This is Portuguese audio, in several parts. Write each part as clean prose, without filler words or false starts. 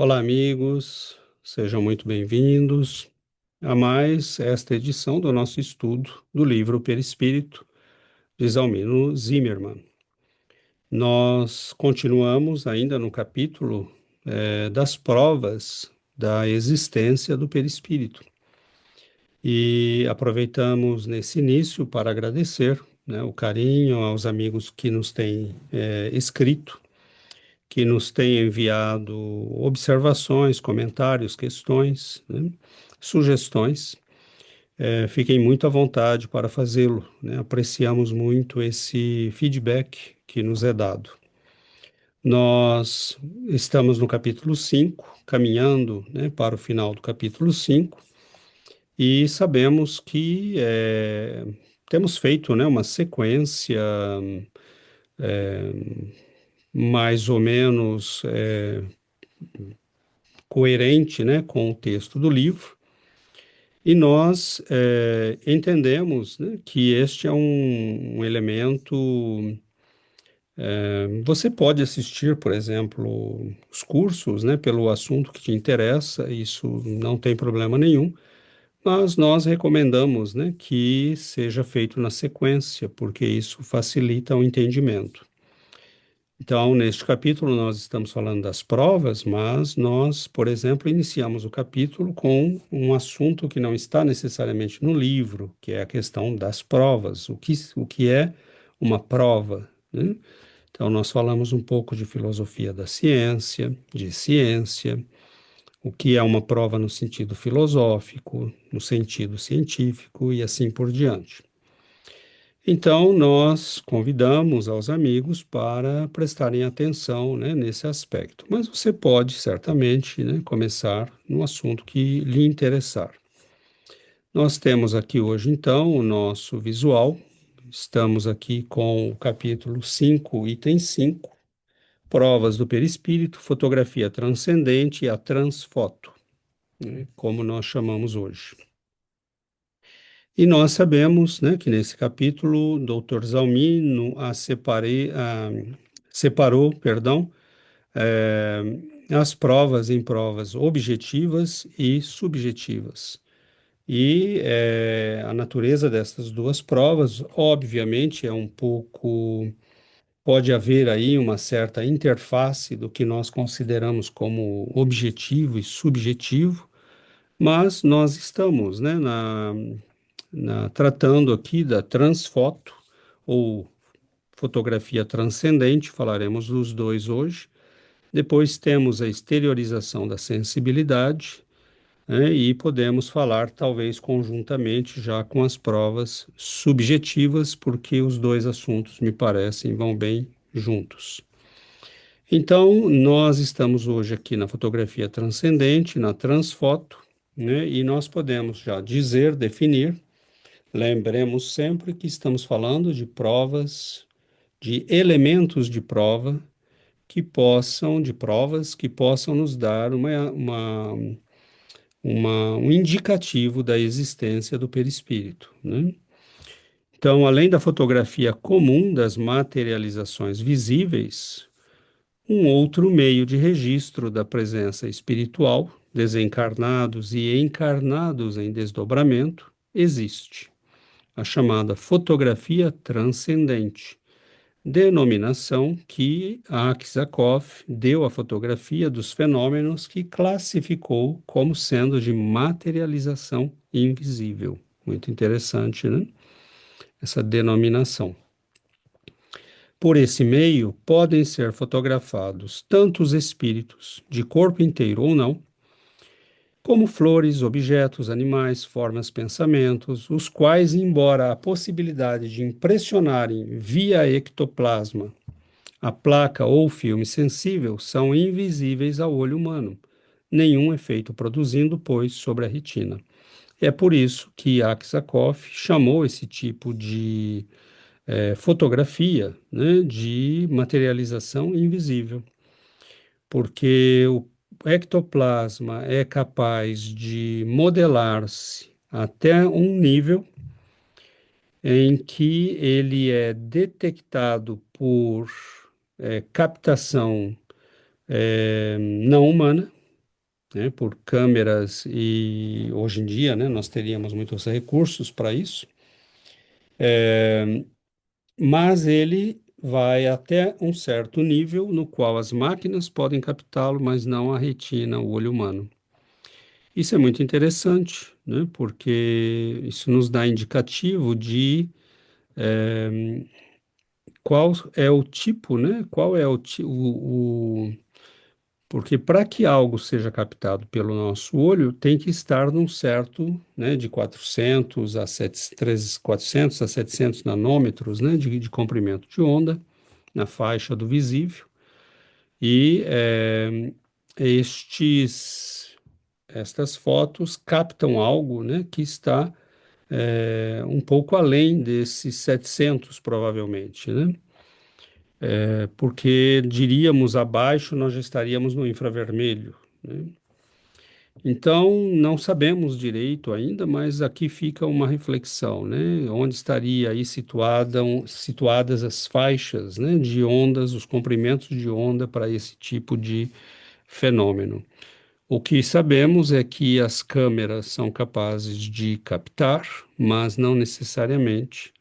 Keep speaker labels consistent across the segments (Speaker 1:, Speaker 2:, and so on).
Speaker 1: Olá, amigos, sejam muito bem-vindos a mais esta edição do nosso estudo do livro O Perispírito, de Zalmino Zimmermann. Nós continuamos ainda no capítulo das provas da existência do perispírito e aproveitamos nesse início para agradecer, né, o carinho aos amigos que nos têm escrito, que nos têm enviado observações, comentários, questões, né, sugestões. Fiquem muito à vontade para fazê-lo, né? Apreciamos muito esse feedback que nos é dado. Nós estamos no capítulo 5, caminhando, né, para o final do capítulo 5, e sabemos que temos feito, né, uma sequência mais ou menos coerente, né, com o texto do livro, e nós entendemos, né, que este é um elemento. Você pode assistir, por exemplo, os cursos, né, pelo assunto que te interessa, isso não tem problema nenhum, mas nós recomendamos, né, que seja feito na sequência, porque isso facilita o entendimento. Então, neste capítulo, nós estamos falando das provas, mas nós, por exemplo, iniciamos o capítulo com um assunto que não está necessariamente no livro, que é a questão das provas. O que é uma prova, né? Então, nós falamos um pouco de filosofia da ciência, de ciência, o que é uma prova no sentido filosófico, no sentido científico e assim por diante. Então, nós convidamos aos amigos para prestarem atenção, né, nesse aspecto. Mas você pode, certamente, né, começar no assunto que lhe interessar. Nós temos aqui hoje, então, o nosso visual. Estamos aqui com o capítulo 5, item 5, provas do perispírito, fotografia transcendente e a transfoto, né, como nós chamamos hoje. E nós sabemos, né, que nesse capítulo o Dr. Zalmino separou, perdão, as provas em provas objetivas e subjetivas. E a natureza dessas duas provas, obviamente, é um pouco. Pode haver aí uma certa interface do que nós consideramos como objetivo e subjetivo, mas nós estamos, né, tratando aqui da transfoto, ou fotografia transcendente, falaremos dos dois hoje. Depois temos a exteriorização da sensibilidade, né, e podemos falar, talvez, conjuntamente já com as provas subjetivas, porque os dois assuntos, me parecem, vão bem juntos. Então, nós estamos hoje aqui na fotografia transcendente, na transfoto, né, e nós podemos já dizer, definir. Lembremos sempre que estamos falando de provas, de elementos de provas que possam nos dar um indicativo da existência do perispírito, né? Então, além da fotografia comum das materializações visíveis, um outro meio de registro da presença espiritual, desencarnados e encarnados em desdobramento, existe: a chamada fotografia transcendente, denominação que Aksakov deu à fotografia dos fenômenos que classificou como sendo de materialização invisível. Muito interessante, né? Essa denominação. Por esse meio, podem ser fotografados tanto os espíritos, de corpo inteiro ou não, como flores, objetos, animais, formas, pensamentos, os quais, embora a possibilidade de impressionarem via ectoplasma a placa ou filme sensível, são invisíveis ao olho humano, nenhum efeito produzindo, pois, sobre a retina. É por isso que Aksakov chamou esse tipo de fotografia, né, de materialização invisível, porque o ectoplasma é capaz de modelar-se até um nível em que ele é detectado por captação não humana, né, por câmeras, e hoje em dia, né, nós teríamos muitos recursos para isso, mas ele vai até um certo nível no qual as máquinas podem captá-lo, mas não a retina, o olho humano. Isso é muito interessante, né, porque isso nos dá indicativo de qual é o tipo, né, qual é porque para que algo seja captado pelo nosso olho, tem que estar num certo, né, de 400 a 700 nanômetros, né, de comprimento de onda, na faixa do visível. E estas fotos captam algo, né, que está um pouco além desses 700, provavelmente, né? Porque diríamos abaixo, nós já estaríamos no infravermelho, né? Então, não sabemos direito ainda, mas aqui fica uma reflexão, né? Onde estaria aí situadas as faixas, né, de ondas, os comprimentos de onda para esse tipo de fenômeno. O que sabemos é que as câmeras são capazes de captar, mas não necessariamente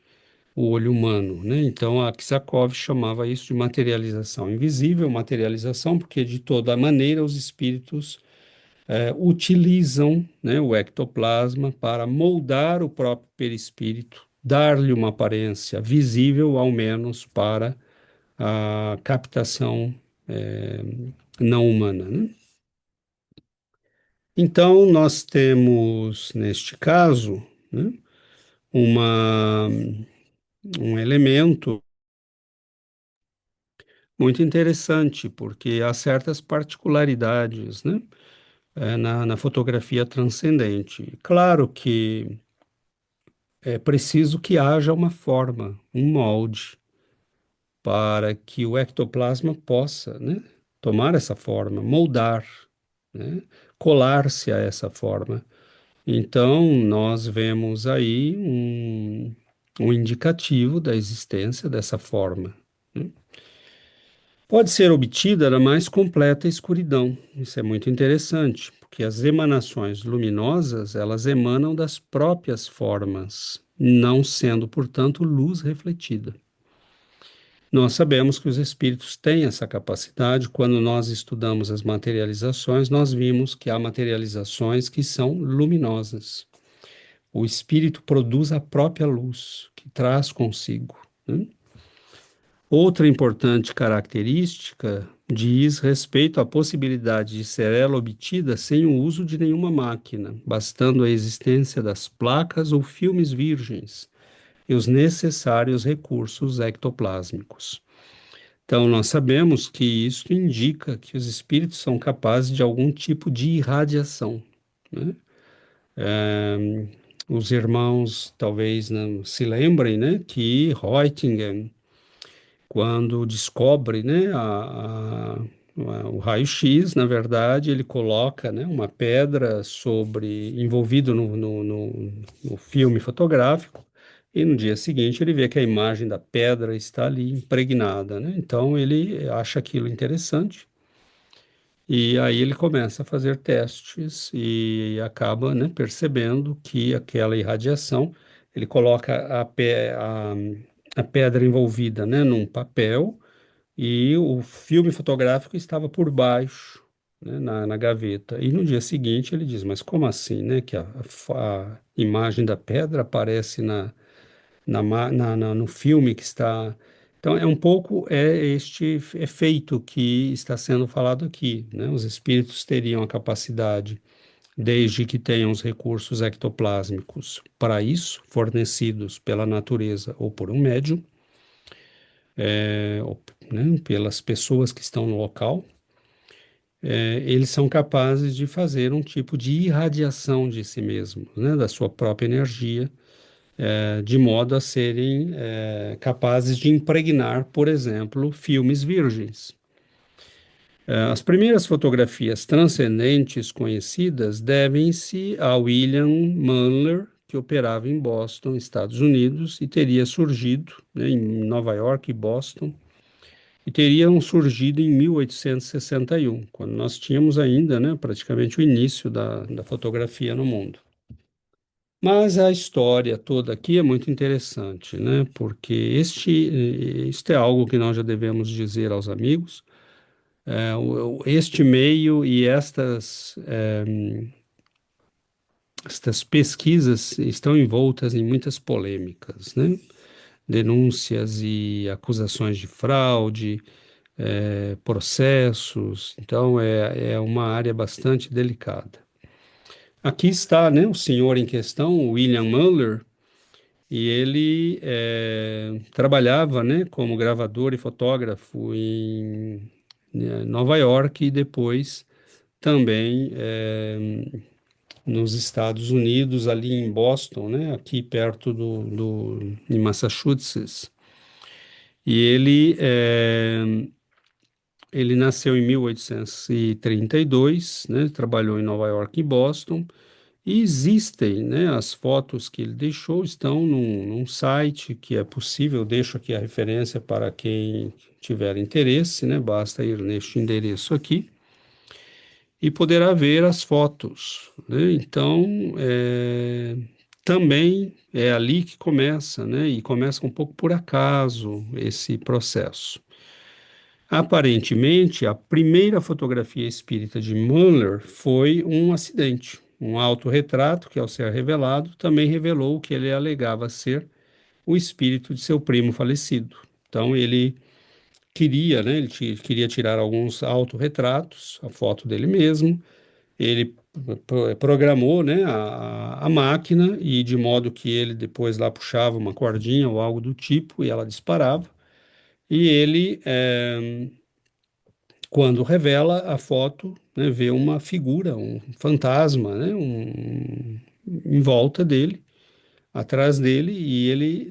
Speaker 1: o olho humano, né? Então, a Aksakov chamava isso de materialização invisível, materialização, porque de toda maneira os espíritos utilizam, né, o ectoplasma para moldar o próprio perispírito, dar-lhe uma aparência visível, ao menos para a captação não humana, né? Então, nós temos, neste caso, né, uma, um elemento muito interessante, porque há certas particularidades, né, na fotografia transcendente. Claro que é preciso que haja uma forma, um molde, para que o ectoplasma possa, né, tomar essa forma, moldar, né, colar-se a essa forma. Então, nós vemos aí um indicativo da existência dessa forma, né? Pode ser obtida na mais completa escuridão. Isso é muito interessante, porque as emanações luminosas, elas emanam das próprias formas, não sendo, portanto, luz refletida. Nós sabemos que os espíritos têm essa capacidade. Quando nós estudamos as materializações, nós vimos que há materializações que são luminosas. O espírito produz a própria luz que traz consigo, né? Outra importante característica diz respeito à possibilidade de ser ela obtida sem o uso de nenhuma máquina, bastando a existência das placas ou filmes virgens e os necessários recursos ectoplásmicos. Então, nós sabemos que isso indica que os espíritos são capazes de algum tipo de irradiação, né? Os irmãos talvez não se lembrem, né, que Röntgen, quando descobre, né, o raio-x, na verdade, ele coloca, né, uma pedra envolvido no filme fotográfico, e no dia seguinte ele vê que a imagem da pedra está ali impregnada, né? Então ele acha aquilo interessante e aí ele começa a fazer testes e acaba, né, percebendo que aquela irradiação, ele coloca a pedra envolvida, né, num papel e o filme fotográfico estava por baixo, né, na gaveta. E no dia seguinte ele diz, mas como assim, né, que a imagem da pedra aparece no filme que está. Então, é um pouco este efeito que está sendo falado aqui, né? Os espíritos teriam a capacidade, desde que tenham os recursos ectoplásmicos para isso, fornecidos pela natureza ou por um médium, ou, né, pelas pessoas que estão no local, eles são capazes de fazer um tipo de irradiação de si mesmos, né, da sua própria energia, de modo a serem capazes de impregnar, por exemplo, filmes virgens. As primeiras fotografias transcendentes conhecidas devem-se a William Møller, que operava em Boston, Estados Unidos, e teria surgido, né, em Nova York e Boston que teriam surgido em 1861, quando nós tínhamos ainda, né, praticamente o início da fotografia no mundo. Mas a história toda aqui é muito interessante, né? Porque isto é algo que nós já devemos dizer aos amigos. Este meio e estas pesquisas estão envoltas em muitas polêmicas, né? Denúncias e acusações de fraude, processos. Então, é uma área bastante delicada. Aqui está, né, o senhor em questão, William Muller. E ele trabalhava, né, como gravador e fotógrafo em Nova York e depois também nos Estados Unidos, ali em Boston, né, aqui perto em Massachusetts. E ele nasceu em 1832, né, trabalhou em Nova York e Boston. E existem, né, as fotos que ele deixou estão num site que é possível, eu deixo aqui a referência para quem tiver interesse, né, basta ir neste endereço aqui e poderá ver as fotos, né? Então, também é ali que começa, né, e começa um pouco por acaso esse processo. Aparentemente, a primeira fotografia espírita de Muller foi um acidente, um autorretrato que, ao ser revelado, também revelou que ele alegava ser o espírito de seu primo falecido. Então, ele queria, né, queria tirar alguns autorretratos, a foto dele mesmo. Ele programou, né, a máquina e de modo que ele depois lá puxava uma cordinha ou algo do tipo e ela disparava. E ele quando revela a foto, né, vê uma figura, um fantasma, né, em volta dele, atrás dele, e ele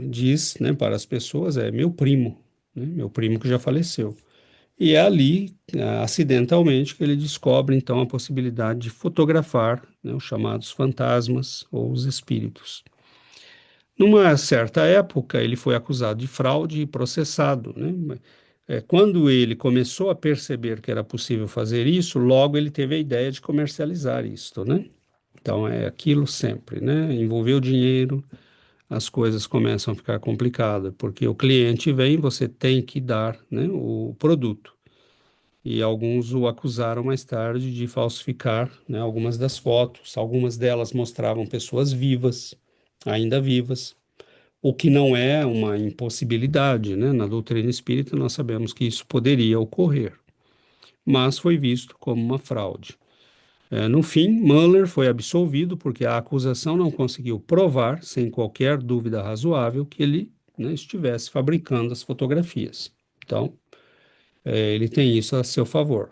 Speaker 1: diz, né, para as pessoas, é meu primo, né, meu primo que já faleceu. E é ali, acidentalmente, que ele descobre, então, a possibilidade de fotografar, né, os chamados fantasmas ou os espíritos. Numa certa época, ele foi acusado de fraude e processado, né? Quando ele começou a perceber que era possível fazer isso, logo ele teve a ideia de comercializar isto, né? Então é aquilo sempre, né? Envolveu dinheiro, as coisas começam a ficar complicadas, porque o cliente vem, você tem que dar, né, o produto. E alguns o acusaram mais tarde de falsificar, né, algumas das fotos. Algumas delas mostravam pessoas vivas, ainda vivas, o que não é uma impossibilidade, né? Na doutrina espírita, nós sabemos que isso poderia ocorrer, mas foi visto como uma fraude. No fim, Mueller foi absolvido porque a acusação não conseguiu provar, sem qualquer dúvida razoável, que ele, né, estivesse fabricando as fotografias. Então, ele tem isso a seu favor.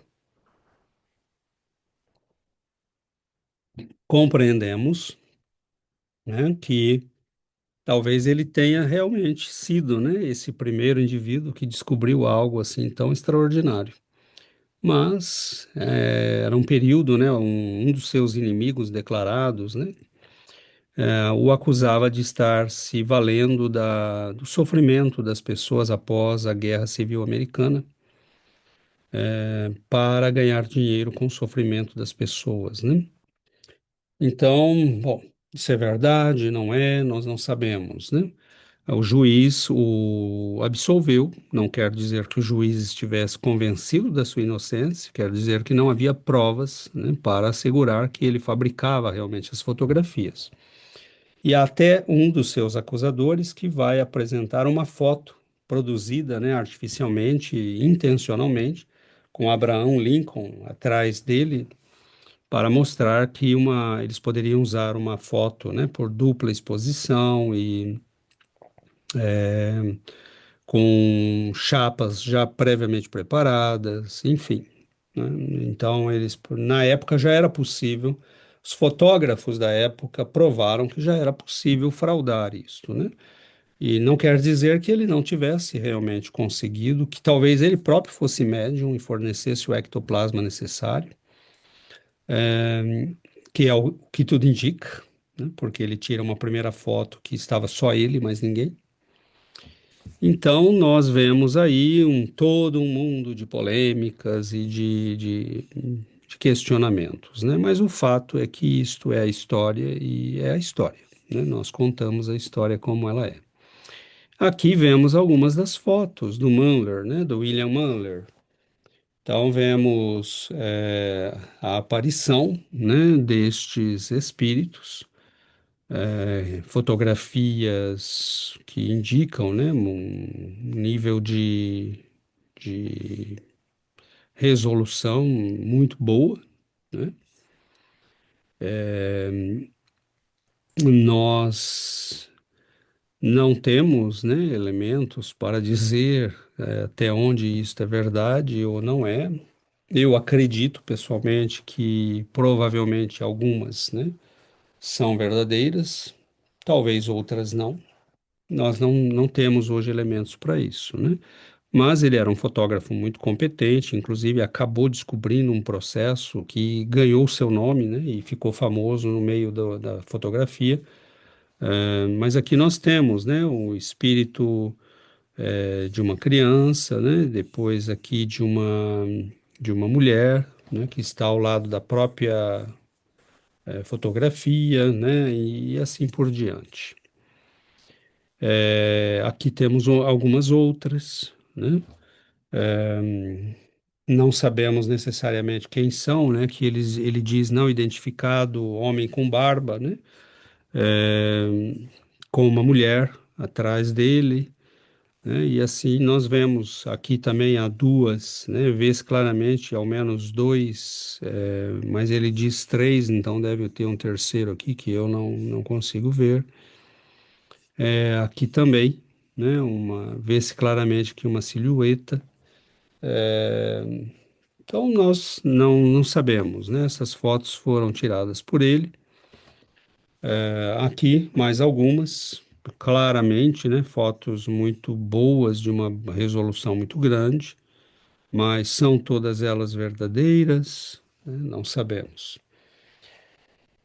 Speaker 1: Compreendemos, né, que talvez ele tenha realmente sido, né, esse primeiro indivíduo que descobriu algo assim tão extraordinário. Mas era um período, né, um dos seus inimigos declarados, né, o acusava de estar se valendo do sofrimento das pessoas após a Guerra Civil Americana, para ganhar dinheiro com o sofrimento das pessoas, né? Então, bom, isso é verdade, não é? Nós não sabemos, né? O juiz o absolveu, não quer dizer que o juiz estivesse convencido da sua inocência, quer dizer que não havia provas, né, para assegurar que ele fabricava realmente as fotografias. E há até um dos seus acusadores que vai apresentar uma foto produzida, né, artificialmente, intencionalmente, com Abraham Lincoln atrás dele, para mostrar que eles poderiam usar uma foto, né, por dupla exposição e com chapas já previamente preparadas, enfim, né? Então, na época já era possível, os fotógrafos da época provaram que já era possível fraudar isso, né? E não quer dizer que ele não tivesse realmente conseguido, que talvez ele próprio fosse médium e fornecesse o ectoplasma necessário, que é o que tudo indica, né? Porque ele tira uma primeira foto que estava só ele, mais ninguém. Então, nós vemos aí todo um mundo de polêmicas e de questionamentos, né? Mas o fato é que isto é a história e é a história, né? Nós contamos a história como ela é. Aqui vemos algumas das fotos do Møller, né? Do William Møller. Então, vemos a aparição, né, destes espíritos, fotografias que indicam, né, um nível de resolução muito boa, né? Nós não temos, né, elementos para dizer até onde isto é verdade ou não é. Eu acredito pessoalmente que provavelmente algumas, né, são verdadeiras, talvez outras não. Nós não temos hoje elementos para isso, né? Mas ele era um fotógrafo muito competente, inclusive acabou descobrindo um processo que ganhou seu nome, né, e ficou famoso no meio da fotografia. Mas aqui nós temos, né, o espírito de uma criança, né, depois aqui de uma mulher, né, que está ao lado da própria fotografia, né, e assim por diante. Aqui temos algumas outras, né? Não sabemos necessariamente quem são, né? Que ele diz não identificado, homem com barba, né? É, com uma mulher atrás dele, né? E assim nós vemos aqui também há duas, né? Vê-se claramente ao menos dois, mas ele diz três, então deve ter um terceiro aqui que eu não consigo ver. Aqui também, né? Vê-se claramente que uma silhueta. Então nós não sabemos, né? Essas fotos foram tiradas por ele. Aqui mais algumas, claramente, né? Fotos muito boas de uma resolução muito grande, mas são todas elas verdadeiras, né? Não sabemos.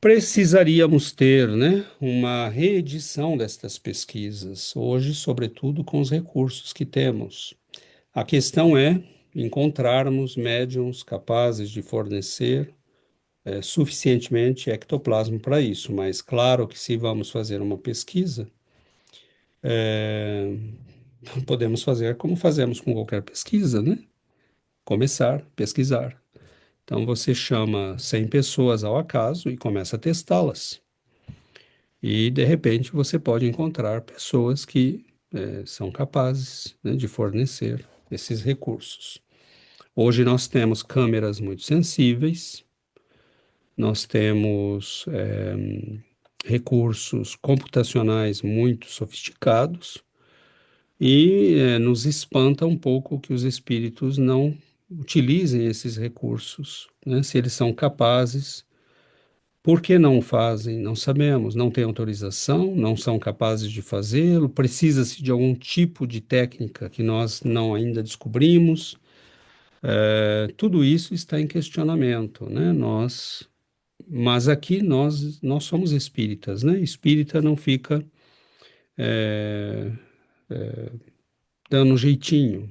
Speaker 1: Precisaríamos ter, né, uma reedição destas pesquisas, hoje, sobretudo com os recursos que temos. A questão é encontrarmos médiums capazes de fornecer suficientemente ectoplasma para isso, mas claro que se vamos fazer uma pesquisa, é, podemos fazer como fazemos com qualquer pesquisa, né? Começar, pesquisar. Então você chama 100 pessoas ao acaso e começa a testá-las. E de repente você pode encontrar pessoas que são capazes, né, de fornecer esses recursos. Hoje nós temos câmeras muito sensíveis, nós temos recursos computacionais muito sofisticados e nos espanta um pouco que os espíritos não utilizem esses recursos, né? Se eles são capazes, por que não o fazem? Não sabemos, não têm autorização, não são capazes de fazê-lo, precisa-se de algum tipo de técnica que nós não ainda descobrimos. Tudo isso está em questionamento, né? Mas aqui nós somos espíritas, né? Espírita não fica dando um jeitinho.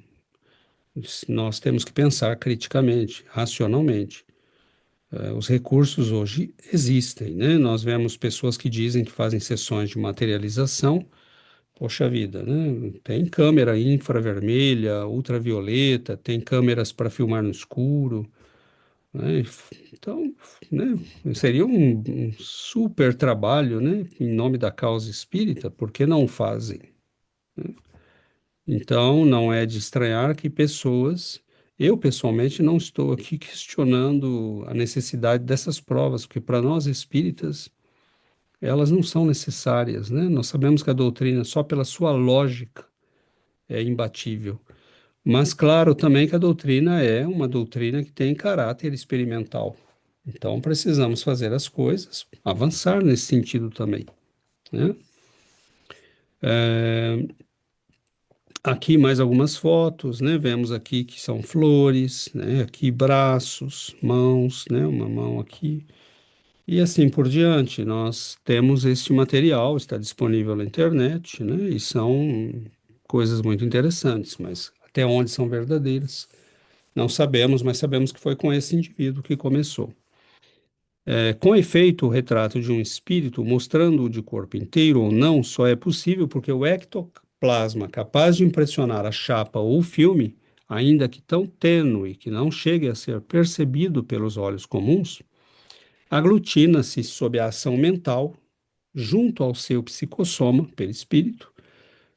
Speaker 1: Nós temos que pensar criticamente, racionalmente. Os recursos hoje existem, né? Nós vemos pessoas que dizem que fazem sessões de materialização. Poxa vida, né? Tem câmera infravermelha, ultravioleta, tem câmeras para filmar no escuro, né? Então, né? Seria um super trabalho, né? Em nome da causa espírita, por que não fazem? Então, não é de estranhar que pessoas, eu pessoalmente não estou aqui questionando a necessidade dessas provas, porque para nós espíritas, elas não são necessárias, né? Nós sabemos que a doutrina, só pela sua lógica, é imbatível. Mas, claro, também que a doutrina é uma doutrina que tem caráter experimental. Então, precisamos fazer as coisas, avançar nesse sentido também, né? Aqui mais algumas fotos, né? Vemos aqui que são flores, né? Aqui braços, mãos, né? Uma mão aqui e assim por diante. Nós temos este material, está disponível na internet, né? E são coisas muito interessantes, mas até onde são verdadeiras, não sabemos, mas sabemos que foi com esse indivíduo que começou. Com efeito, o retrato de um espírito, mostrando-o de corpo inteiro ou não, só é possível porque o ectoplasma capaz de impressionar a chapa ou o filme, ainda que tão tênue que não chegue a ser percebido pelos olhos comuns, aglutina-se sob a ação mental junto ao seu psicossoma, perispírito,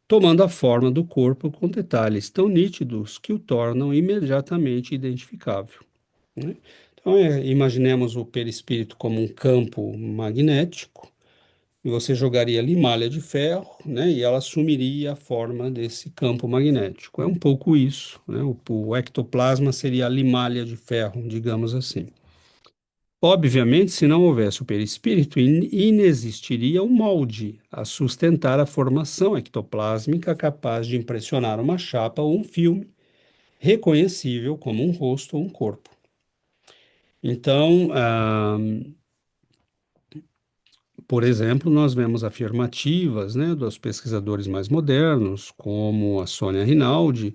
Speaker 1: tomando a forma do corpo com detalhes tão nítidos que o tornam imediatamente identificável, né? Então, imaginemos o perispírito como um campo magnético, e você jogaria ali malha de ferro, né, e ela assumiria a forma desse campo magnético. É um pouco isso, né? O ectoplasma seria a limalha de ferro, digamos assim. Obviamente, se não houvesse o perispírito, inexistiria um molde a sustentar a formação ectoplásmica capaz de impressionar uma chapa ou um filme reconhecível como um rosto ou um corpo. Então, por exemplo, nós vemos afirmativas, né, dos pesquisadores mais modernos, como a Sônia Rinaldi,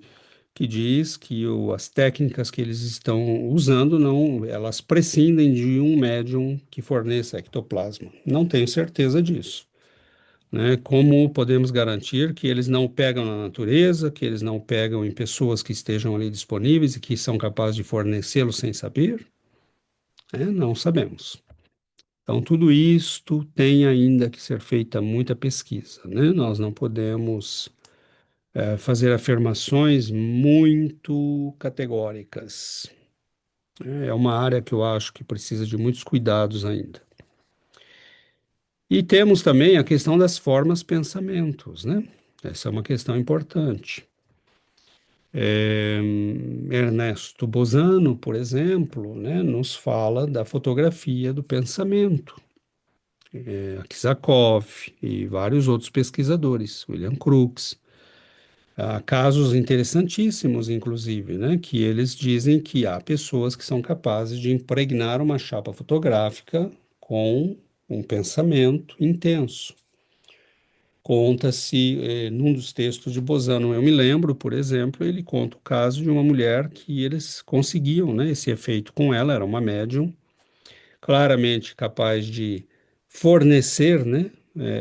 Speaker 1: que diz que as técnicas que eles estão usando não, elas prescindem de um médium que forneça ectoplasma. Não tenho certeza disso, né? Como podemos garantir que eles não pegam na natureza, que eles não pegam em pessoas que estejam ali disponíveis e que são capazes de fornecê-lo sem saber? Não sabemos. Então, tudo isto tem ainda que ser feita muita pesquisa, né? Nós não podemos fazer afirmações muito categóricas. É uma área que eu acho que precisa de muitos cuidados ainda. E temos também a questão das formas pensamentos, né? Essa é uma questão importante. Ernesto Bozano, por exemplo, né, nos fala da fotografia do pensamento. Kizakov e vários outros pesquisadores, William Crookes. Há casos interessantíssimos, inclusive, né, que eles dizem que há pessoas que são capazes de impregnar uma chapa fotográfica com um pensamento intenso. Conta-se, num dos textos de Bozano, eu me lembro, por exemplo, ele conta o caso de uma mulher que eles conseguiam, né, esse efeito com ela, era uma médium, claramente capaz de fornecer, né,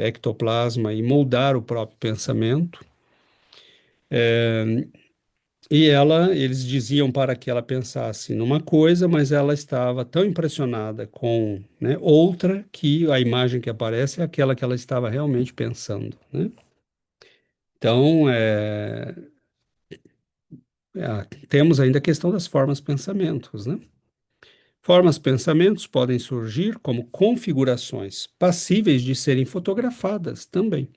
Speaker 1: ectoplasma e moldar o próprio pensamento. E eles diziam para que ela pensasse numa coisa, mas ela estava tão impressionada com, né, outra que a imagem que aparece é aquela que ela estava realmente pensando, né? Então, temos ainda a questão das formas pensamentos, né? Formas pensamentos podem surgir como configurações passíveis de serem fotografadas também.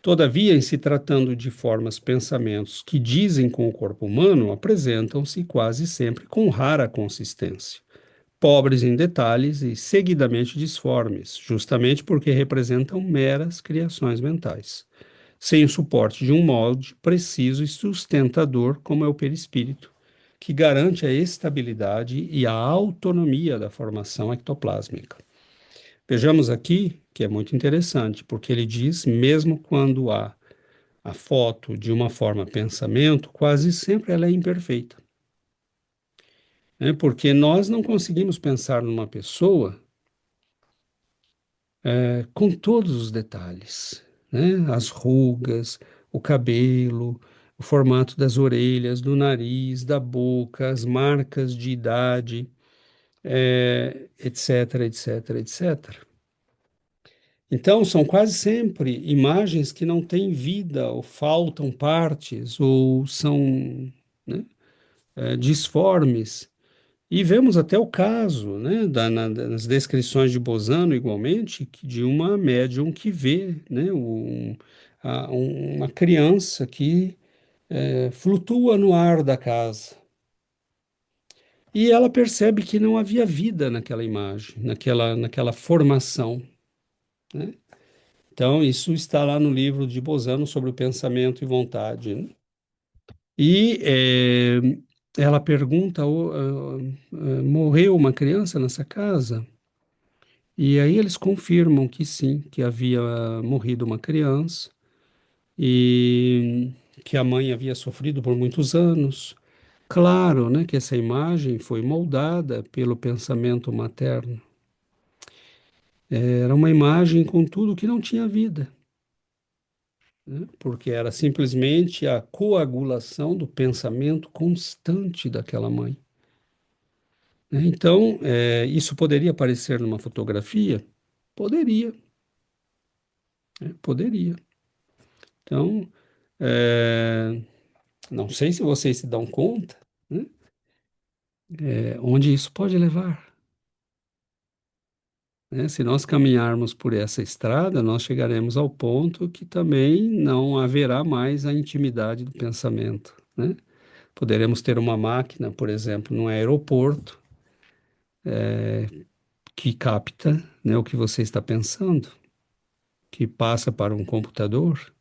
Speaker 1: Todavia, em se tratando de formas pensamentos que dizem com o corpo humano, apresentam-se quase sempre com rara consistência, pobres em detalhes e seguidamente disformes, justamente porque representam meras criações mentais, sem o suporte de um molde preciso e sustentador como é o perispírito, que garante a estabilidade e a autonomia da formação ectoplásmica. Vejamos aqui que é muito interessante, porque ele diz, mesmo quando há a foto de uma forma pensamento, quase sempre ela é imperfeita, né? Porque nós não conseguimos pensar numa pessoa com todos os detalhes, né? As rugas, o cabelo, o formato das orelhas, do nariz, da boca, as marcas de idade, etc, etc, etc. Então, são quase sempre imagens que não têm vida, ou faltam partes, ou são, né, disformes. E vemos até o caso, né, nas descrições de Bozano, igualmente, de uma médium que vê, né, uma criança que flutua no ar da casa. E ela percebe que não havia vida naquela imagem, naquela formação, né? Então, isso está lá no livro de Bozano sobre o pensamento e vontade, né? E ela pergunta: morreu uma criança nessa casa? E aí eles confirmam que sim, que havia morrido uma criança e que a mãe havia sofrido por muitos anos. Claro, né, que essa imagem foi moldada pelo pensamento materno. Era uma imagem, contudo, que não tinha vida, né, porque era simplesmente a coagulação do pensamento constante daquela mãe, né? Então, isso poderia aparecer numa fotografia? Poderia, né? Poderia. Então, é, não sei se vocês se dão conta, né, onde isso pode levar, né? Se nós caminharmos por essa estrada, nós chegaremos ao ponto que também não haverá mais a intimidade do pensamento, né? Poderemos ter uma máquina, por exemplo, no aeroporto, que capta, né, o que você está pensando, que passa para um computador,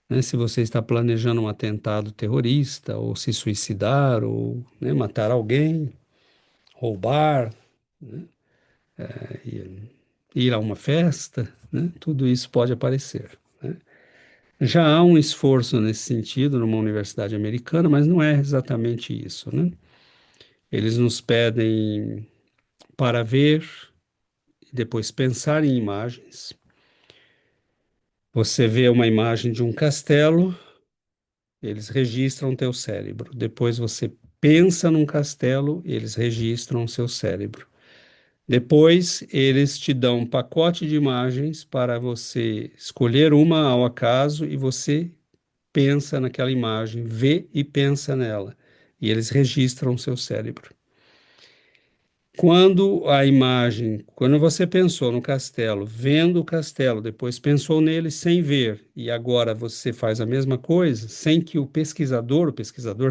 Speaker 1: né? Se você está planejando um atentado terrorista, ou se suicidar, ou, né, matar alguém, roubar, ir a uma festa, né? Tudo isso pode aparecer, né? Já há um esforço nesse sentido numa universidade americana, mas não é exatamente isso, né? Eles nos pedem para ver e depois pensar em imagens. Você vê uma imagem de um castelo, eles registram teu cérebro. Depois você pensa num castelo, eles registram o seu cérebro. Depois eles te dão um pacote de imagens para você escolher uma ao acaso e você pensa naquela imagem, vê e pensa nela. E eles registram o seu cérebro. Quando você pensou no castelo, vendo o castelo, depois pensou nele sem ver, e agora você faz a mesma coisa, sem que o pesquisador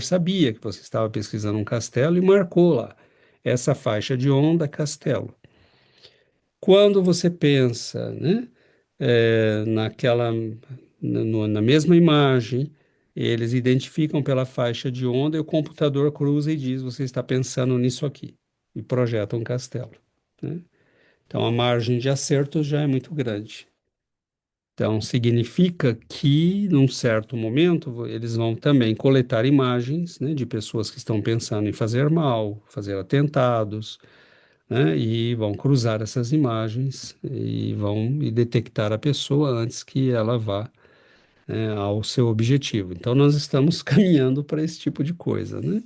Speaker 1: sabia que você estava pesquisando um castelo e marcou lá essa faixa de onda castelo. Quando você pensa, né, naquela, na mesma imagem, eles identificam pela faixa de onda e o computador cruza e diz: você está pensando nisso aqui, e projeta um castelo, né? Então a margem de acerto já é muito grande. Então significa que, num certo momento, eles vão também coletar imagens, né, de pessoas que estão pensando em fazer mal, fazer atentados, né, e vão cruzar essas imagens e vão detectar a pessoa antes que ela vá, ao seu objetivo. Então, nós estamos caminhando para esse tipo de coisa, né?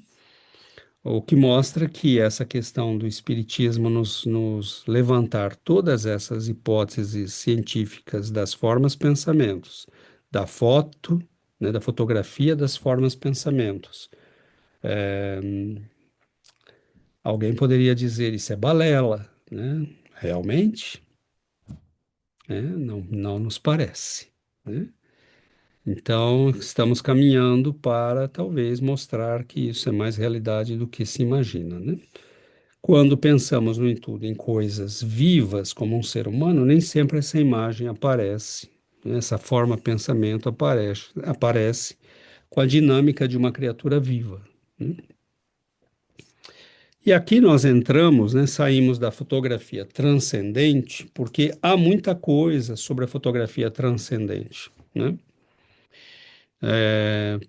Speaker 1: O que mostra que essa questão do espiritismo nos levantar todas essas hipóteses científicas das formas pensamentos, da foto, né, da fotografia das formas pensamentos. Alguém poderia dizer isso é balela, né? Realmente, né? Não, não nos parece, né? Então, estamos caminhando para talvez mostrar que isso é mais realidade do que se imagina, né? Quando pensamos, no entanto, em coisas vivas como um ser humano, nem sempre essa imagem aparece, né? Essa forma pensamento aparece com a dinâmica de uma criatura viva, né? E aqui nós entramos, né, saímos da fotografia transcendente, porque há muita coisa sobre a fotografia transcendente, né?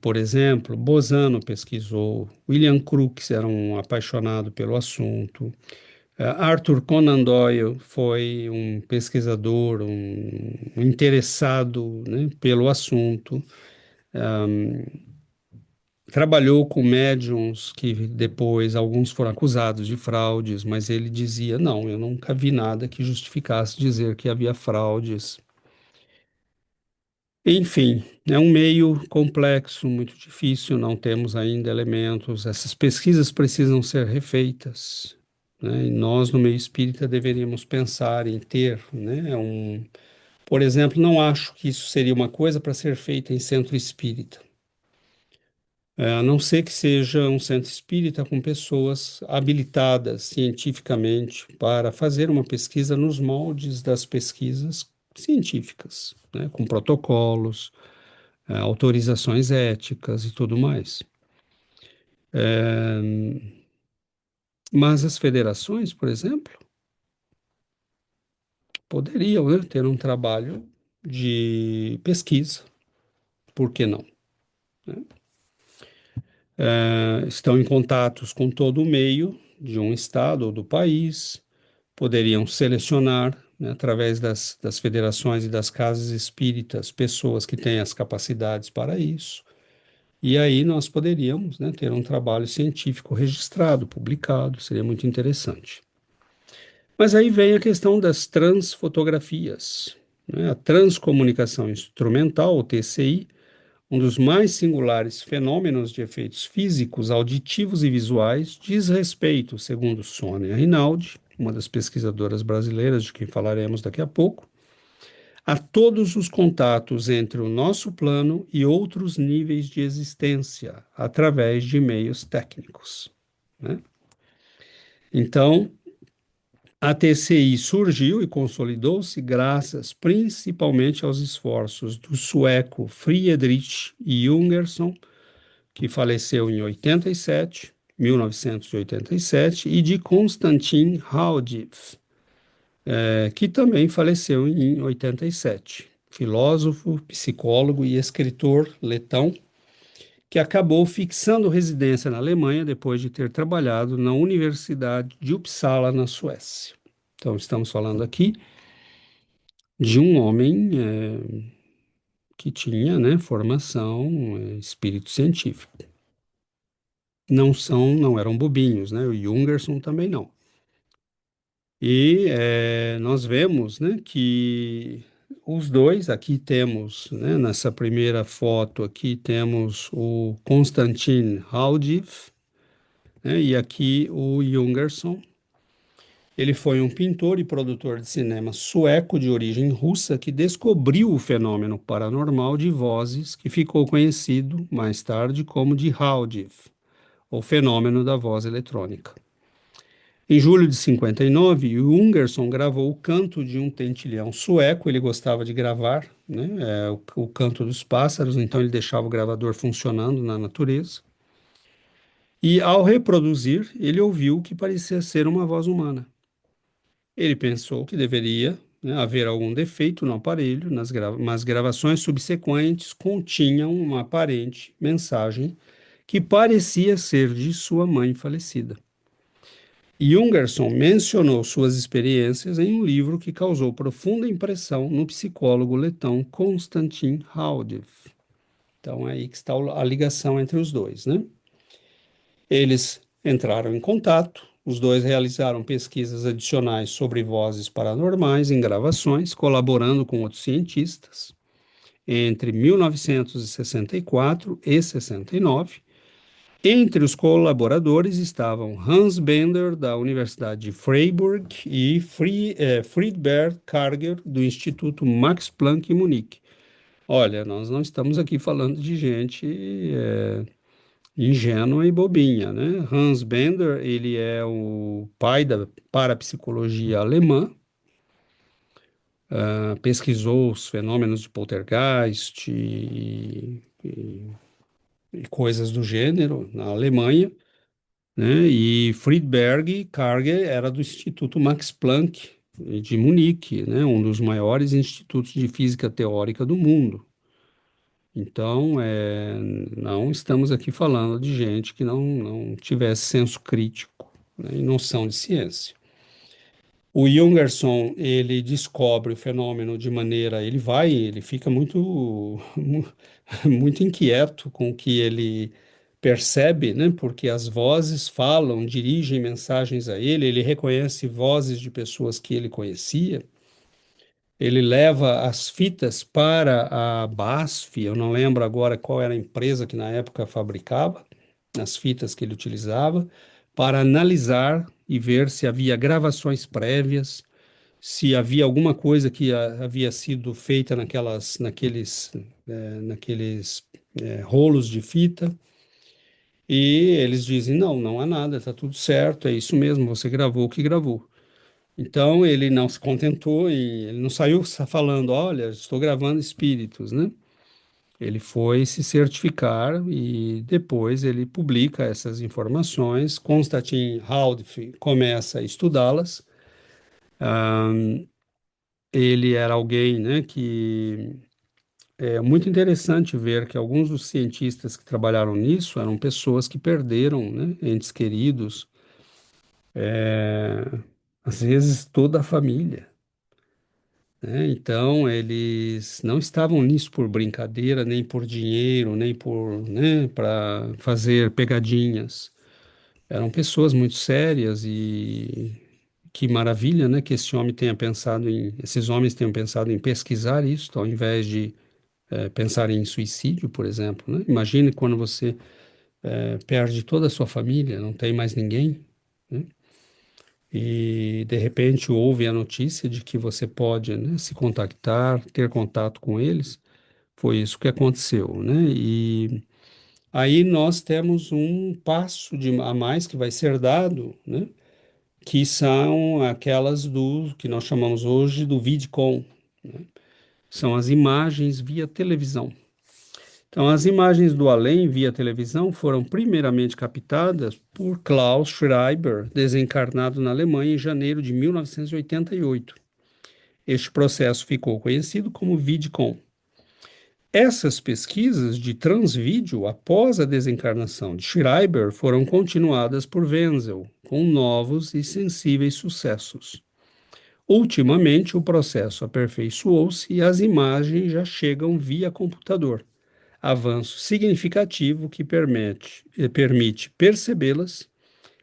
Speaker 1: Por exemplo, Bosano pesquisou, William Crookes era um apaixonado pelo assunto, Arthur Conan Doyle foi um pesquisador, um interessado, né, pelo assunto, trabalhou com médiums que depois alguns foram acusados de fraudes, mas ele dizia: não, eu nunca vi nada que justificasse dizer que havia fraudes. Enfim, é um meio complexo, muito difícil, não temos ainda elementos. Essas pesquisas precisam ser refeitas, né? E nós, no meio espírita, deveríamos pensar em ter, né, por exemplo, não acho que isso seria uma coisa para ser feita em centro espírita. A não ser que seja um centro espírita com pessoas habilitadas cientificamente para fazer uma pesquisa nos moldes das pesquisas científicas, né, com protocolos, autorizações éticas e tudo mais. Mas as federações, por exemplo, poderiam, né, ter um trabalho de pesquisa, Por que não? Estão em contatos com todo o meio de um estado ou do país, poderiam selecionar, né, através das federações e das casas espíritas, pessoas que têm as capacidades para isso. E aí nós poderíamos, né, ter um trabalho científico registrado, publicado, seria muito interessante. Mas aí vem a questão das transfotografias, né? A transcomunicação instrumental, ou TCI, um dos mais singulares fenômenos de efeitos físicos, auditivos e visuais, diz respeito, segundo Sônia Rinaldi, uma das pesquisadoras brasileiras de quem falaremos daqui a pouco, a todos os contatos entre o nosso plano e outros níveis de existência, através de meios técnicos, né? Então, a TCI surgiu e consolidou-se graças principalmente aos esforços do sueco Friedrich Jungersson, que faleceu em 87, 1987, e de Konstantin Haudiff, que também faleceu em 87, filósofo, psicólogo e escritor letão, que acabou fixando residência na Alemanha depois de ter trabalhado na Universidade de Uppsala, na Suécia. Então, estamos falando aqui de um homem que tinha, né, formação, espírito científico. Não eram bobinhos, né? O Jungerson também não. E nós vemos, né, que os dois, aqui temos, né, nessa primeira foto aqui temos o Konstantin Haudiff, né, e aqui o Jungerson. Ele foi um pintor e produtor de cinema sueco de origem russa que descobriu o fenômeno paranormal de vozes que ficou conhecido mais tarde como de Haudiff, o fenômeno da voz eletrônica. Em julho de 59, o Ungerson gravou o canto de um tentilhão sueco. Ele gostava de gravar, né, o canto dos pássaros, então ele deixava o gravador funcionando na natureza. E ao reproduzir, ele ouviu o que parecia ser uma voz humana. Ele pensou que deveria, né, haver algum defeito no aparelho, mas gravações subsequentes continham uma aparente mensagem que parecia ser de sua mãe falecida. Jungerson mencionou suas experiências em um livro que causou profunda impressão no psicólogo letão Konstantin Haudiff. Então é aí que está a ligação entre os dois, né? Eles entraram em contato, os dois realizaram pesquisas adicionais sobre vozes paranormais em gravações, colaborando com outros cientistas. Entre 1964 e 69, entre os colaboradores estavam Hans Bender, da Universidade de Freiburg, e Friedbert Karger, do Instituto Max Planck em Munique. Olha, nós não estamos aqui falando de gente ingênua e bobinha, né? Hans Bender, ele é o pai da parapsicologia alemã, pesquisou os fenômenos de poltergeist e coisas do gênero na Alemanha, né? E Friedberg Karger era do Instituto Max Planck de Munique, né? Um dos maiores institutos de física teórica do mundo. Então, não estamos aqui falando de gente que não tivesse senso crítico, né, e noção de ciência. O Jungerson, ele descobre o fenômeno de maneira, ele fica muito inquieto com o que ele percebe, né? Porque as vozes falam, dirigem mensagens a ele, ele reconhece vozes de pessoas que ele conhecia. Ele leva as fitas para a BASF, eu não lembro agora qual era a empresa que na época fabricava as fitas que ele utilizava, para analisar e ver se havia gravações prévias, se havia alguma coisa que havia sido feita naqueles rolos de fita. E eles dizem: não há nada, está tudo certo, é isso mesmo, você gravou o que gravou. Então ele não se contentou e ele não saiu falando, olha, estou gravando espíritos, né? Ele foi se certificar e depois ele publica essas informações. Konstantin Haudiff começa a estudá-las. Ele era alguém, né, que É muito interessante ver que alguns dos cientistas que trabalharam nisso eram pessoas que perderam, né, entes queridos, é, às vezes toda a família, né? Então, eles não estavam nisso por brincadeira, nem por dinheiro, nem por, né, para fazer pegadinhas. Eram pessoas muito sérias e que maravilha, né, que esses homens tenham pensado em pesquisar isso, ao invés de pensar em suicídio, por exemplo, né? Imagine quando você perde toda a sua família, não tem mais ninguém, né? E de repente ouve a notícia de que você pode, né, se contactar, ter contato com eles. Foi isso que aconteceu, né? E aí nós temos um passo a mais que vai ser dado, né? Que são aquelas do que nós chamamos hoje do VidCon, são as imagens via televisão. Então, as imagens do além via televisão foram primeiramente captadas por Klaus Schreiber, desencarnado na Alemanha em janeiro de 1988. Este processo ficou conhecido como VidCon. Essas pesquisas de transvídeo após a desencarnação de Schreiber foram continuadas por Wenzel, com novos e sensíveis sucessos. Ultimamente, o processo aperfeiçoou-se e as imagens já chegam via computador, avanço significativo que permite percebê-las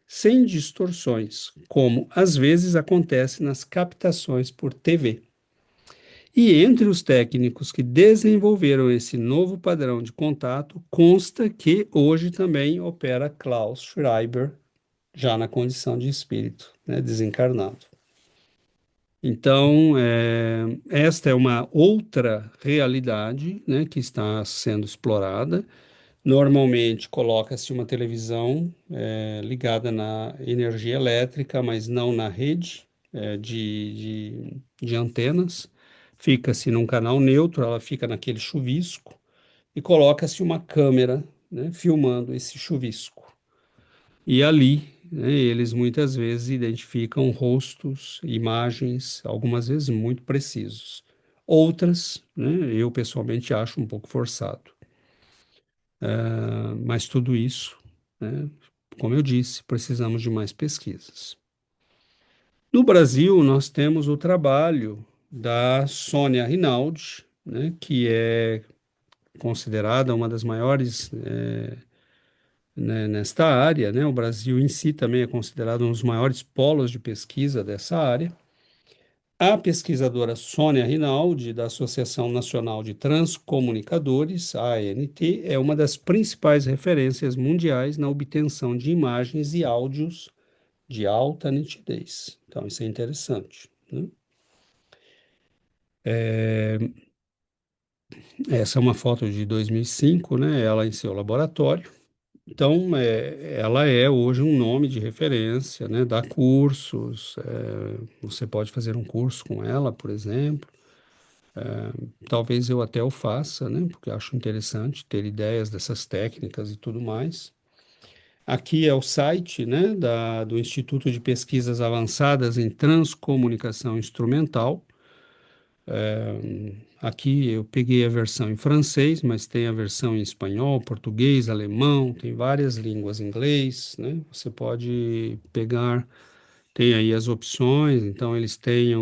Speaker 1: sem distorções, como às vezes acontece nas captações por TV. E entre os técnicos que desenvolveram esse novo padrão de contato, consta que hoje também opera Klaus Schreiber, já na condição de espírito, né, desencarnado. Então, esta é uma outra realidade, né, que está sendo explorada. Normalmente coloca-se uma televisão ligada na energia elétrica, mas não na rede de antenas. Fica-se num canal neutro, ela fica naquele chuvisco e coloca-se uma câmera, né, filmando esse chuvisco. E ali, né, eles muitas vezes identificam rostos, imagens, algumas vezes muito precisos. Outras, né, eu pessoalmente acho um pouco forçado. Mas tudo isso, né, como eu disse, precisamos de mais pesquisas. No Brasil, nós temos o trabalho da Sônia Rinaldi, né, que é considerada uma das maiores, né, nesta área, né? O Brasil em si também é considerado um dos maiores polos de pesquisa dessa área. A pesquisadora Sônia Rinaldi, da Associação Nacional de Transcomunicadores, a ANT, é uma das principais referências mundiais na obtenção de imagens e áudios de alta nitidez. Então, isso é interessante, né? Essa é uma foto de 2005, né? Ela em seu laboratório. Então, ela é hoje um nome de referência, né? Dá cursos, você pode fazer um curso com ela, por exemplo. Talvez eu até o faça, né? Porque acho interessante ter ideias dessas técnicas e tudo mais. Aqui é o site, né, do Instituto de Pesquisas Avançadas em Transcomunicação Instrumental. Aqui eu peguei a versão em francês, mas tem a versão em espanhol, português, alemão, tem várias línguas, inglês, né? Você pode pegar, tem aí as opções, então eles têm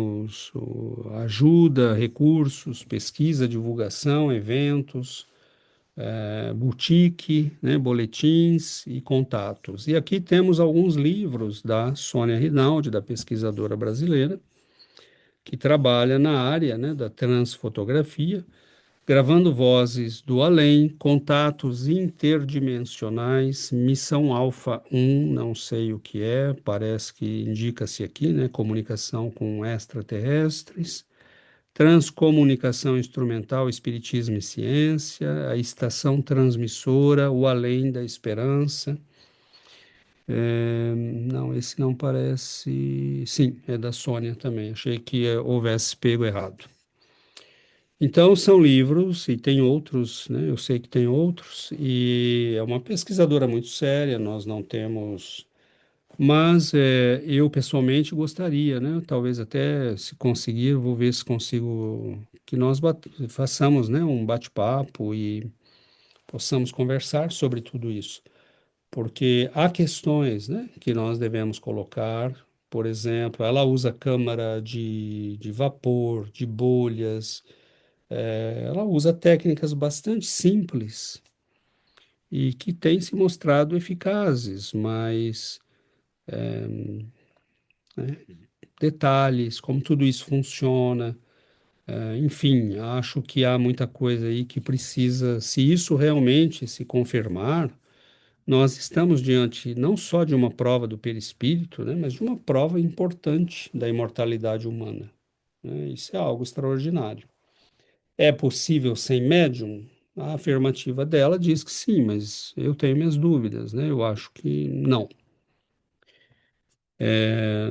Speaker 1: ajuda, recursos, pesquisa, divulgação, eventos, boutique, né, boletins e contatos. E aqui temos alguns livros da Sônia Rinaldi, da pesquisadora brasileira, que trabalha na área, né, da transfotografia, gravando vozes do além, contatos interdimensionais, missão Alfa 1, não sei o que é, parece que indica-se aqui, né, comunicação com extraterrestres, transcomunicação instrumental, espiritismo e ciência, a estação transmissora, o além da esperança. Não, esse não parece. Sim, é da Sônia também. Achei que houvesse pego errado. Então, são livros, e tem outros, né? Eu sei que tem outros, e é uma pesquisadora muito séria. Nós não temos Mas eu pessoalmente gostaria, né? Talvez até se conseguir, vou ver se consigo que nós façamos, né, um bate-papo e possamos conversar sobre tudo isso, porque há questões, né, que nós devemos colocar. Por exemplo, ela usa câmara de vapor, de bolhas, ela usa técnicas bastante simples e que têm se mostrado eficazes, mas detalhes, como tudo isso funciona, enfim, acho que há muita coisa aí que precisa, se isso realmente se confirmar, nós estamos diante não só de uma prova do perispírito, né, mas de uma prova importante da imortalidade humana, né? Isso é algo extraordinário. É possível sem médium? A afirmativa dela diz que sim, mas eu tenho minhas dúvidas, né? Eu acho que não. É,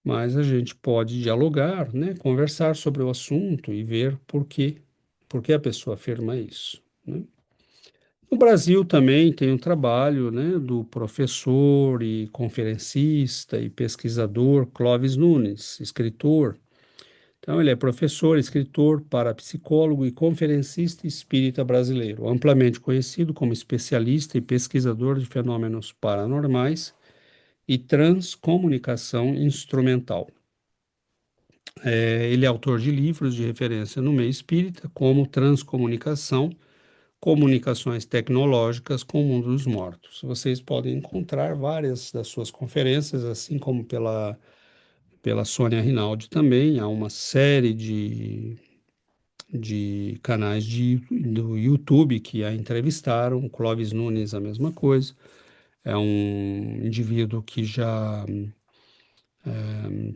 Speaker 1: mas a gente pode dialogar, né? Conversar sobre o assunto e ver por que a pessoa afirma isso, né? No Brasil também tem um trabalho, né, do professor e conferencista e pesquisador Clóvis Nunes, escritor. Então, ele é professor, escritor, parapsicólogo e conferencista espírita brasileiro, amplamente conhecido como especialista e pesquisador de fenômenos paranormais e transcomunicação instrumental. Ele é autor de livros de referência no meio espírita, como Transcomunicação, Comunicações Tecnológicas com o Mundo dos Mortos. Vocês podem encontrar várias das suas conferências, assim como pela Sônia Rinaldi também. Há uma série de canais do YouTube que a entrevistaram. O Clóvis Nunes, a mesma coisa. É um indivíduo que já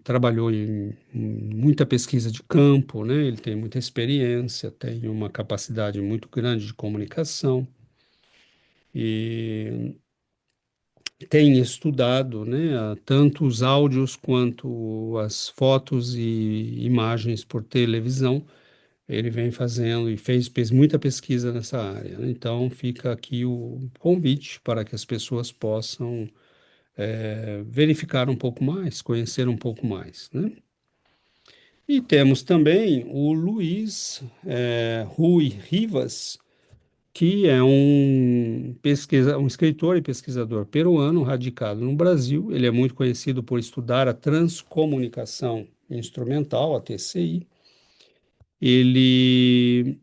Speaker 1: trabalhou em muita pesquisa de campo, né? Ele tem muita experiência, tem uma capacidade muito grande de comunicação e tem estudado, né, tanto os áudios quanto as fotos e imagens por televisão. Ele vem fazendo e fez muita pesquisa nessa área, né? Então fica aqui o convite para que as pessoas possam verificar um pouco mais, conhecer um pouco mais, né? E temos também o Luiz Rui Rivas, que é um escritor e pesquisador peruano radicado no Brasil. Ele é muito conhecido por estudar a transcomunicação instrumental, a TCI. Ele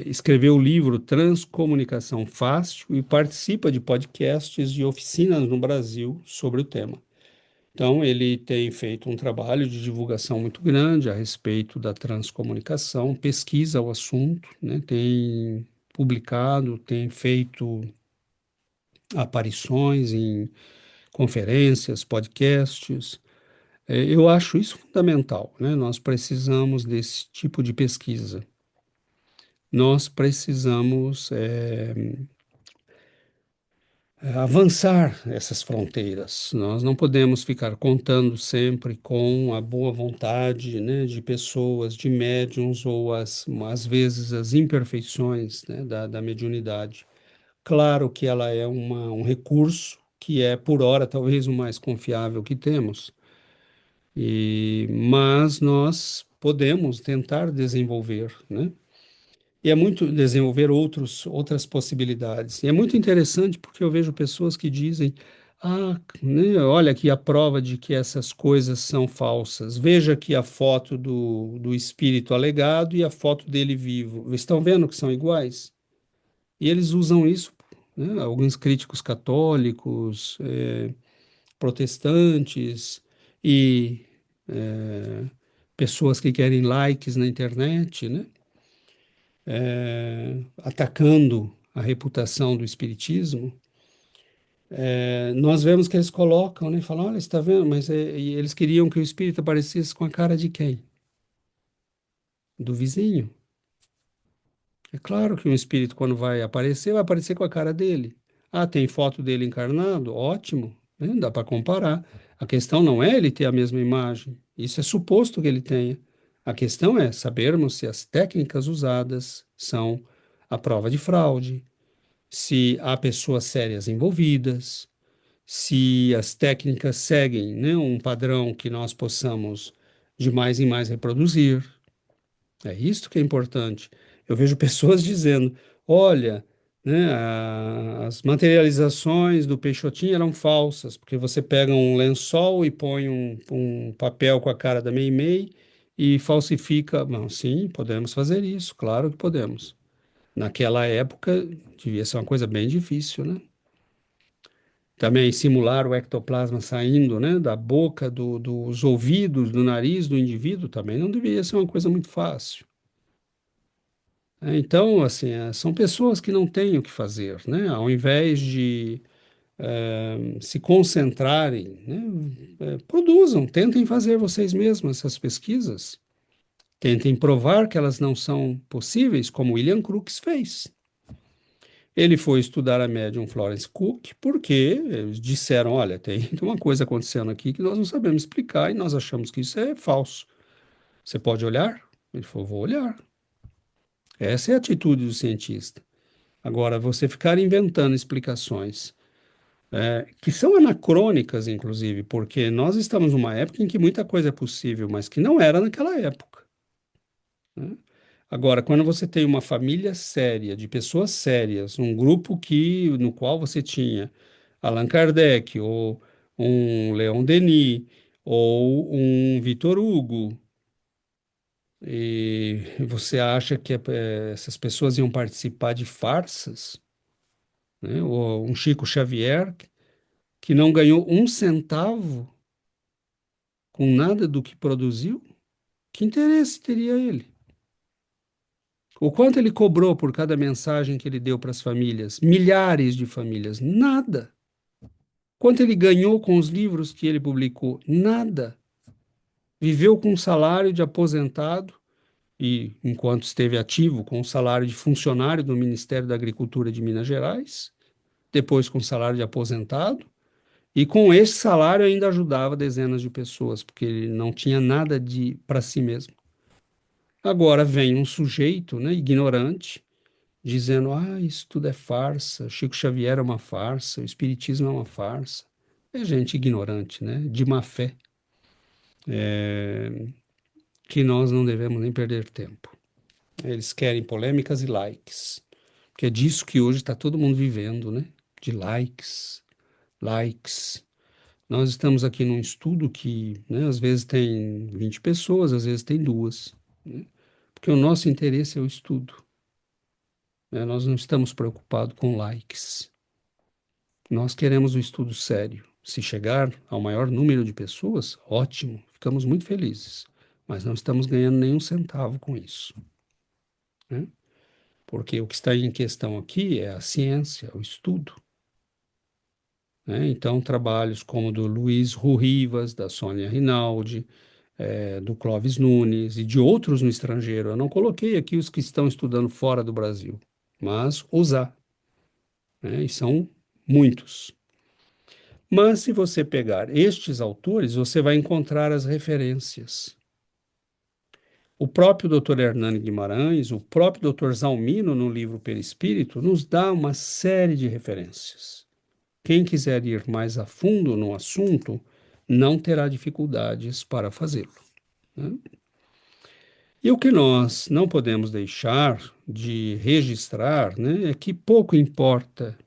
Speaker 1: escreveu o livro Transcomunicação Fácil e participa de podcasts e oficinas no Brasil sobre o tema. Então, ele tem feito um trabalho de divulgação muito grande a respeito da transcomunicação, pesquisa o assunto, né? Tem publicado, tem feito aparições em conferências, podcasts. Eu acho isso fundamental, né? Nós precisamos desse tipo de pesquisa. Nós precisamos avançar essas fronteiras. Nós não podemos ficar contando sempre com a boa vontade, né, de pessoas, de médiums ou às vezes as imperfeições, né, da mediunidade. Claro que ela é um recurso que é por hora talvez o mais confiável que temos, mas nós podemos tentar desenvolver, né? E é muito desenvolver outras possibilidades. E é muito interessante porque eu vejo pessoas que dizem: ah, né, olha aqui a prova de que essas coisas são falsas. Veja aqui a foto do espírito alegado e a foto dele vivo. Estão vendo que são iguais? E eles usam isso, né, alguns críticos católicos, protestantes e pessoas que querem likes na internet, né? Atacando a reputação do espiritismo, nós vemos que eles colocam, né, falam, olha, você está vendo, mas e eles queriam que o espírito aparecesse com a cara de quem? Do vizinho. É claro que um espírito, quando vai aparecer com a cara dele. Ah, tem foto dele encarnado? Ótimo, né? Dá para comparar. A questão não é ele ter a mesma imagem, isso é suposto que ele tenha. A questão é sabermos se as técnicas usadas são a prova de fraude, se há pessoas sérias envolvidas, se as técnicas seguem, né, um padrão que nós possamos de mais em mais reproduzir. É isso que é importante. Eu vejo pessoas dizendo: olha, né, as materializações do Peixotinho eram falsas, porque você pega um lençol e põe um papel com a cara da Meimei e falsifica. Não, sim, podemos fazer isso, claro que podemos. Naquela época, devia ser uma coisa bem difícil, né? Também simular o ectoplasma saindo, né, da boca, dos ouvidos, do nariz do indivíduo também não deveria ser uma coisa muito fácil. Então, assim, são pessoas que não têm o que fazer, né? Ao invés de se concentrarem, né, produzam, tentem fazer vocês mesmos essas pesquisas, tentem provar que elas não são possíveis, como William Crookes fez. Ele foi estudar a médium Florence Cook porque eles disseram, olha, tem uma coisa acontecendo aqui que nós não sabemos explicar e nós achamos que isso é falso. Você pode olhar? Ele falou, vou olhar. Essa é a atitude do cientista. Agora, você ficar inventando explicações que são anacrônicas, inclusive, porque nós estamos numa época em que muita coisa é possível, mas que não era naquela época, né? Agora, quando você tem uma família séria, de pessoas sérias, um grupo no qual você tinha Allan Kardec, ou um Leon Denis, ou um Victor Hugo, e você acha que essas pessoas iam participar de farsas, né? Ou um Chico Xavier, que não ganhou um centavo com nada do que produziu? Que interesse teria ele? O quanto ele cobrou por cada mensagem que ele deu para as famílias? Milhares de famílias. Nada. Quanto ele ganhou com os livros que ele publicou? Nada. Viveu com um salário de aposentado e, enquanto esteve ativo, com o salário de funcionário do Ministério da Agricultura de Minas Gerais, depois com o salário de aposentado, e com esse salário ainda ajudava dezenas de pessoas, porque ele não tinha nada de para si mesmo. Agora vem um sujeito, né, ignorante, dizendo: ah, isso tudo é farsa, Chico Xavier é uma farsa, o Espiritismo é uma farsa. É gente ignorante, né, de má fé, que nós não devemos nem perder tempo. Eles querem polêmicas e likes, porque é disso que hoje está todo mundo vivendo, né? De likes, likes. Nós estamos aqui num estudo que, né, às vezes tem 20 pessoas, às vezes tem duas, né? Porque o nosso interesse é o estudo, né? Nós não estamos preocupados com likes. Nós queremos um estudo sério. Se chegar ao maior número de pessoas, ótimo, ficamos muito felizes. Mas não estamos ganhando nenhum centavo com isso, né? Porque o que está em questão aqui é a ciência, o estudo, né? Então, trabalhos como do Luiz Rurrivas, da Sônia Rinaldi, do Clóvis Nunes e de outros no estrangeiro. Eu não coloquei aqui os que estão estudando fora do Brasil, mas os há, né? E são muitos. Mas se você pegar estes autores, você vai encontrar as referências. O próprio Dr. Hernani Guimarães, o próprio Dr. Zalmino, no livro Perispírito, nos dá uma série de referências. Quem quiser ir mais a fundo no assunto, não terá dificuldades para fazê-lo, né? E o que nós não podemos deixar de registrar, né, é que pouco importa.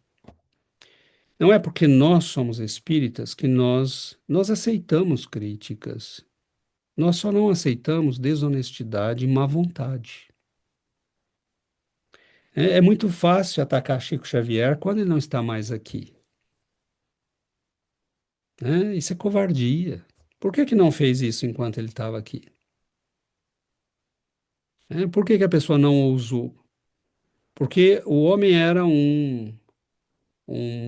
Speaker 1: Não é porque nós somos espíritas que nós aceitamos críticas. Nós só não aceitamos desonestidade e má vontade. É muito fácil atacar Chico Xavier quando ele não está mais aqui, né? Isso é covardia. Por que que não fez isso enquanto ele estava aqui? Por que que a pessoa não ousou? Porque o homem era um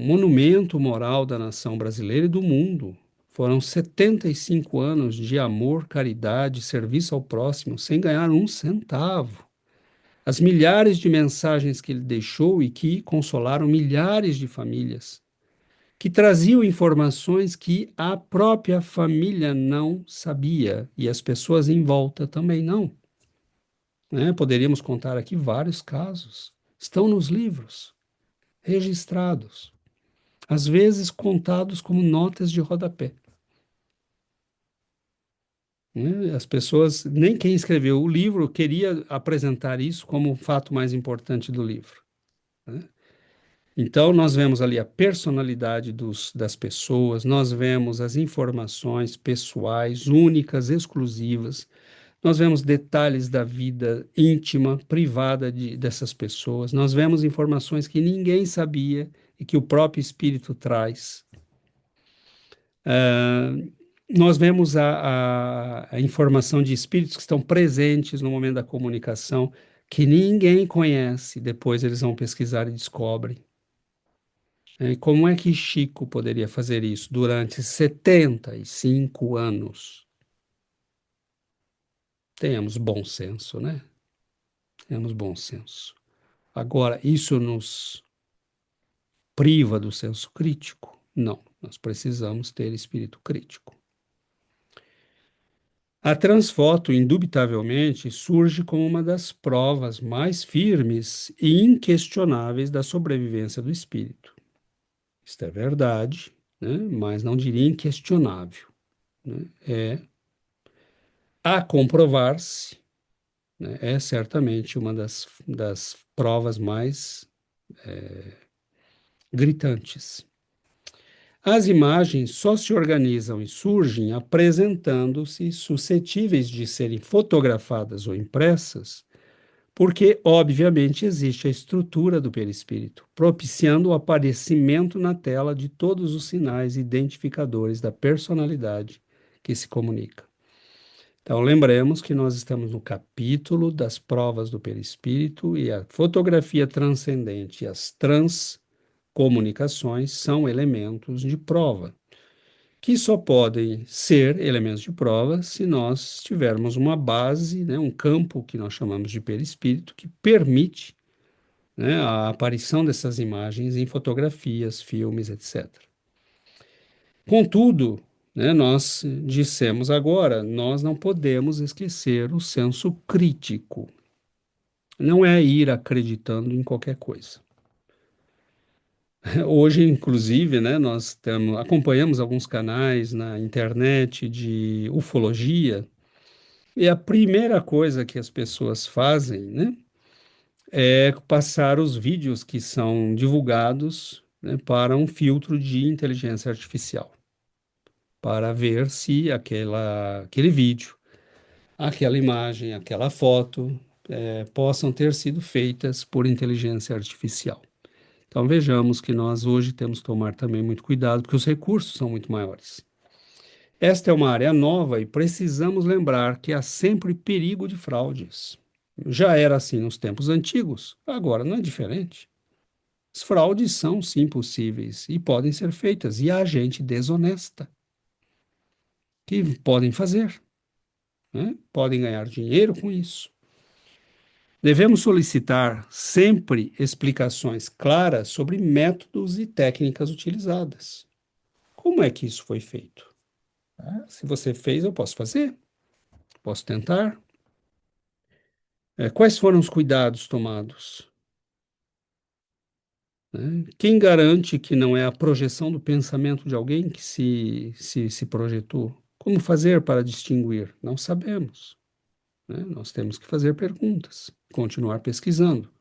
Speaker 1: monumento moral da nação brasileira e do mundo. Foram 75 anos de amor, caridade, serviço ao próximo, sem ganhar um centavo. As milhares de mensagens que ele deixou e que consolaram milhares de famílias, que traziam informações que a própria família não sabia e as pessoas em volta também não, né? Poderíamos contar aqui vários casos. Estão nos livros, registrados. às vezes contados como notas de rodapé, né? As pessoas, nem quem escreveu o livro queria apresentar isso como o fato mais importante do livro, né? Então, nós vemos ali a personalidade das pessoas, nós vemos as informações pessoais, únicas, exclusivas, nós vemos detalhes da vida íntima, privada dessas pessoas, nós vemos informações que ninguém sabia e que o próprio espírito traz. Ah, nós vemos a informação de espíritos que estão presentes no momento da comunicação, que ninguém conhece, depois eles vão pesquisar e descobrem. E como é que Chico poderia fazer isso durante 75 anos? Tenhamos bom senso, né? Tenhamos bom senso. Agora, isso nos priva do senso crítico? Não, nós precisamos ter espírito crítico. A transfoto, indubitavelmente, surge como uma das provas mais firmes e inquestionáveis da sobrevivência do espírito. Isto é verdade, né? Mas não diria inquestionável, né? É a comprovar-se, né? É certamente uma das provas mais gritantes. As imagens só se organizam e surgem apresentando-se suscetíveis de serem fotografadas ou impressas, porque, obviamente, existe a estrutura do perispírito, propiciando o aparecimento na tela de todos os sinais identificadores da personalidade que se comunica. Então, lembremos que nós estamos no capítulo das provas do perispírito e a fotografia transcendente e as transcomunicações são elementos de prova, que só podem ser elementos de prova se nós tivermos uma base, né, um campo que nós chamamos de perispírito, que permite, né, a aparição dessas imagens em fotografias, filmes, etc. Contudo, né, nós dissemos agora, nós não podemos esquecer o senso crítico. Não é ir acreditando em qualquer coisa. Hoje, inclusive, né, acompanhamos alguns canais na internet de ufologia, e a primeira coisa que as pessoas fazem, né, é passar os vídeos que são divulgados, né, para um filtro de inteligência artificial, para ver se aquele vídeo, aquela imagem, aquela foto, possam ter sido feitas por inteligência artificial. Então vejamos que nós hoje temos que tomar também muito cuidado, porque os recursos são muito maiores. Esta é uma área nova e precisamos lembrar que há sempre perigo de fraudes. Já era assim nos tempos antigos, agora não é diferente. As fraudes são sim possíveis e podem ser feitas, e há gente desonesta que podem fazer, né? Podem ganhar dinheiro com isso. Devemos solicitar sempre explicações claras sobre métodos e técnicas utilizadas. Como é que isso foi feito? Se você fez, eu posso fazer, posso tentar. Quais foram os cuidados tomados? Né? Quem garante que não é a projeção do pensamento de alguém que se projetou? Como fazer para distinguir? Não sabemos, né? Nós temos que fazer perguntas, continuar pesquisando.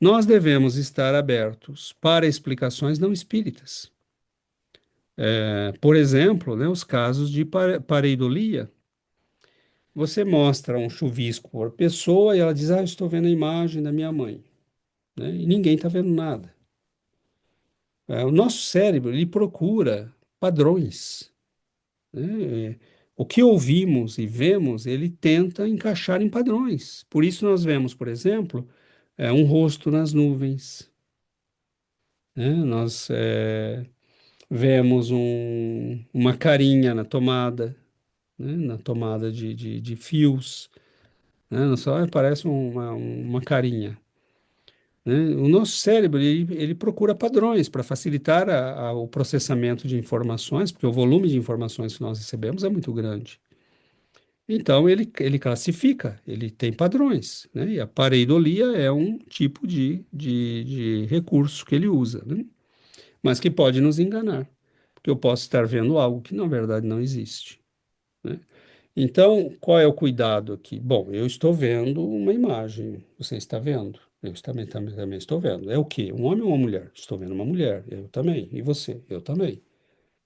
Speaker 1: Nós devemos estar abertos para explicações não espíritas. Por exemplo, né, os casos de pareidolia. Você mostra um chuvisco por pessoa e ela diz: eu estou vendo a imagem da minha mãe, né? E ninguém está vendo nada. O nosso cérebro, ele procura padrões, né? O que ouvimos e vemos, ele tenta encaixar em padrões. Por isso nós vemos, por exemplo, um rosto nas nuvens, né? Nós vemos uma carinha na tomada, né? Na tomada de fios, né? Só parece uma carinha, né? O nosso cérebro ele procura padrões para facilitar o processamento de informações, porque o volume de informações que nós recebemos é muito grande. Então ele classifica, ele tem padrões, né? E a pareidolia é um tipo de recurso que ele usa, né? mas que pode nos enganar, porque eu posso estar vendo algo que na verdade não existe, né? Então, qual é o cuidado aqui? Bom, eu estou vendo uma imagem, você está vendo? Eu também estou vendo. É o quê? Um homem ou uma mulher? Estou vendo uma mulher, eu também. E você? Eu também.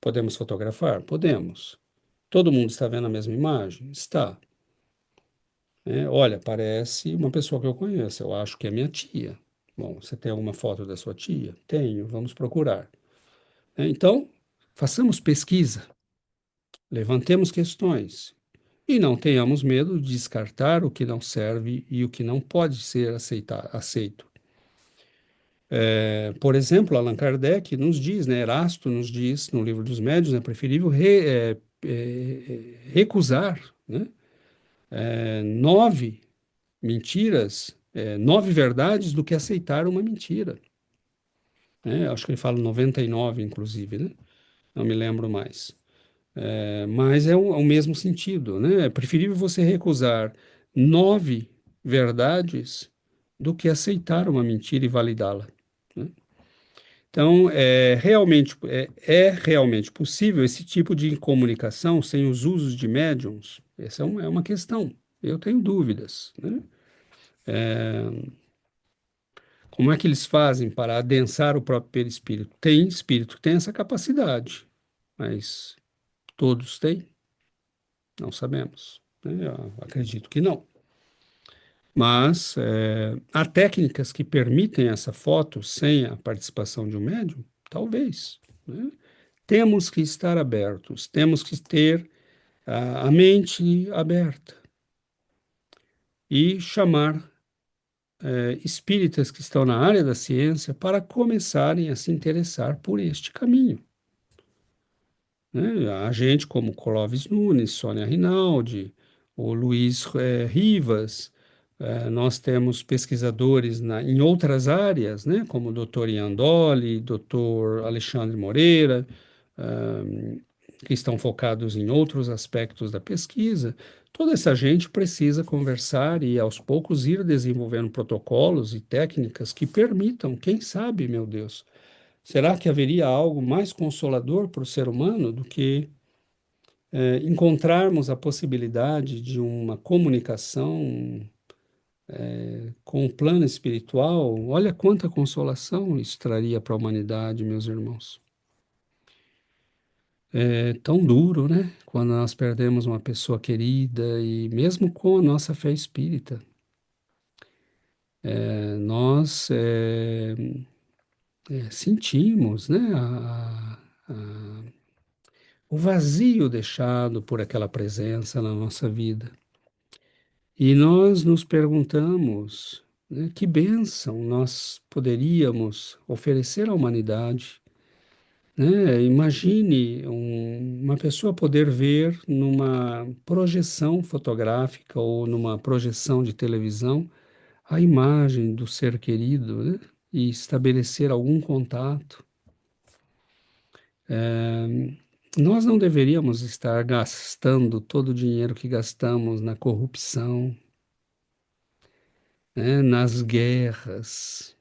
Speaker 1: Podemos fotografar? Podemos. Todo mundo está vendo a mesma imagem? Está. Olha, parece uma pessoa que eu conheço, eu acho que é minha tia. Bom, você tem alguma foto da sua tia? Tenho, vamos procurar. Então, façamos pesquisa, levantemos questões e não tenhamos medo de descartar o que não serve e o que não pode ser aceito. Por exemplo, Allan Kardec nos diz, né, Erasto nos diz no Livro dos Médiuns, é preferível recusar, né, 9 mentiras, 9 verdades do que aceitar uma mentira. Acho que ele fala 99, inclusive, né? Não me lembro mais. Mas é o mesmo sentido, né? É preferível você recusar 9 verdades do que aceitar uma mentira e validá-la, né? Então, é realmente possível esse tipo de comunicação sem os usos de médiums? Essa é uma questão. Eu tenho dúvidas, né? Como é que eles fazem para adensar o próprio perispírito? Tem espírito que tem essa capacidade, mas todos têm? Não sabemos, né? Eu acredito que não. Mas há técnicas que permitem essa foto sem a participação de um médium? Talvez, né? Temos que estar abertos, temos que ter a mente aberta e chamar espíritas que estão na área da ciência para começarem a se interessar por este caminho, né? A gente como Clóvis Nunes, Sônia Rinaldi, o Luiz Rivas, nós temos pesquisadores em outras áreas, né, como o Dr. Ian Dolly, Dr. Alexandre Moreira, ah, que estão focados em outros aspectos da pesquisa. Toda essa gente precisa conversar e, aos poucos, ir desenvolvendo protocolos e técnicas que permitam, quem sabe, meu Deus, será que haveria algo mais consolador para o ser humano do que encontrarmos a possibilidade de uma comunicação com o plano espiritual? Olha quanta consolação isso traria para a humanidade, meus irmãos. É tão duro, né? Quando nós perdemos uma pessoa querida e mesmo com a nossa fé espírita, nós sentimos, né, o vazio deixado por aquela presença na nossa vida. E nós nos perguntamos, né, que bênção nós poderíamos oferecer à humanidade, né? Imagine uma pessoa poder ver numa projeção fotográfica ou numa projeção de televisão a imagem do ser querido, né? E estabelecer algum contato. Nós não deveríamos estar gastando todo o dinheiro que gastamos na corrupção, né? Nas guerras,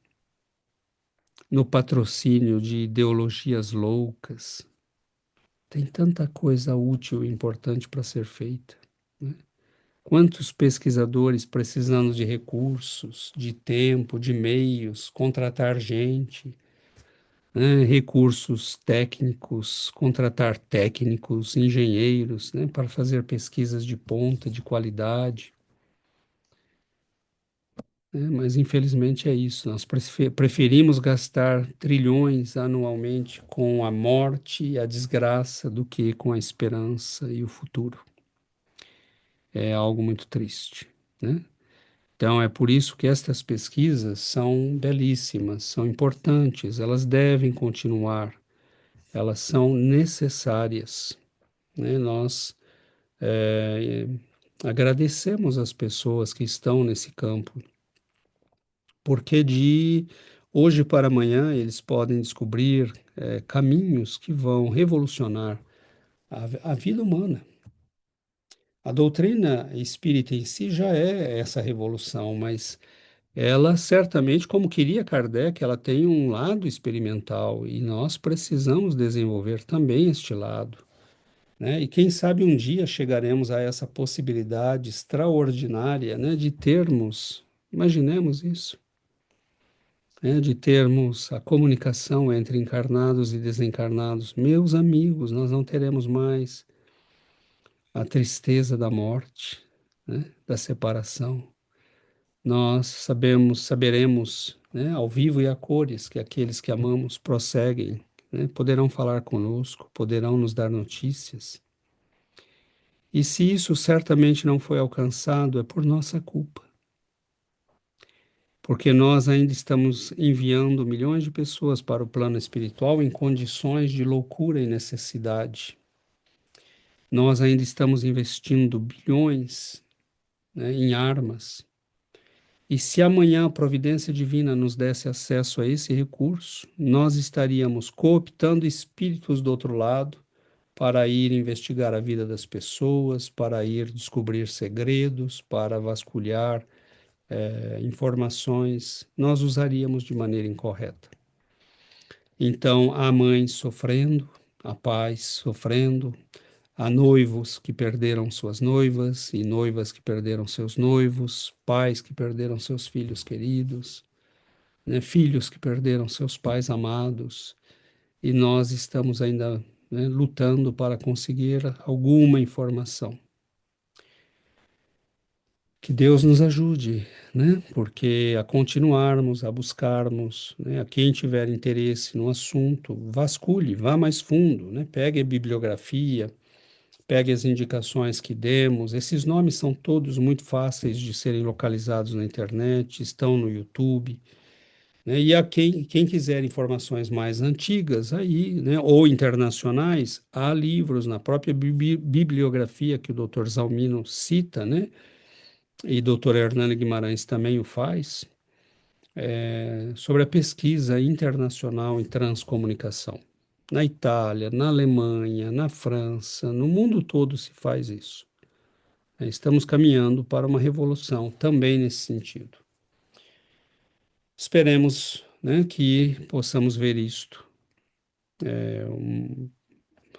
Speaker 1: no patrocínio de ideologias loucas. Tem tanta coisa útil e importante para ser feita, né? Quantos pesquisadores precisando de recursos, de tempo, de meios, contratar gente, né? Recursos técnicos, contratar técnicos, engenheiros, né? Para fazer pesquisas de ponta, de qualidade, né? Mas infelizmente é isso. Nós preferimos gastar trilhões anualmente com a morte e a desgraça do que com a esperança e o futuro. É algo muito triste, né? Então, é por isso que estas pesquisas são belíssimas, são importantes, elas devem continuar, elas são necessárias, né? Nós agradecemos as pessoas que estão nesse campo, porque de hoje para amanhã eles podem descobrir caminhos que vão revolucionar a vida humana. A doutrina espírita em si já é essa revolução, mas ela certamente, como queria Kardec, ela tem um lado experimental e nós precisamos desenvolver também este lado, né? E quem sabe um dia chegaremos a essa possibilidade extraordinária, né, de termos, imaginemos isso, né, de termos a comunicação entre encarnados e desencarnados. Meus amigos, nós não teremos mais a tristeza da morte, né, da separação. Nós saberemos, né, ao vivo e a cores, que aqueles que amamos prosseguem, né, poderão falar conosco, poderão nos dar notícias. E se isso certamente não foi alcançado, é por nossa culpa, porque nós ainda estamos enviando milhões de pessoas para o plano espiritual em condições de loucura e necessidade. Nós ainda estamos investindo bilhões, né, em armas. E se amanhã a providência divina nos desse acesso a esse recurso, nós estaríamos cooptando espíritos do outro lado para ir investigar a vida das pessoas, para ir descobrir segredos, para vasculhar informações. Nós usaríamos de maneira incorreta. Então, há mães sofrendo, há pais sofrendo, há noivos que perderam suas noivas e noivas que perderam seus noivos, pais que perderam seus filhos queridos, né, filhos que perderam seus pais amados, e nós estamos ainda, né, lutando para conseguir alguma informação. Que Deus nos ajude, né? Porque a continuarmos, a buscarmos, né? A quem tiver interesse no assunto, vasculhe, vá mais fundo, né? Pegue a bibliografia, pegue as indicações que demos. Esses nomes são todos muito fáceis de serem localizados na internet, estão no YouTube, né? E a quem quiser informações mais antigas aí, né? Ou internacionais, há livros na própria bibliografia que o Dr. Zalmino cita, né? E doutor Hernani Guimarães também o faz, sobre a pesquisa internacional em transcomunicação. Na Itália, na Alemanha, na França, no mundo todo se faz isso. Estamos caminhando para uma revolução também nesse sentido. Esperemos, né, que possamos ver isto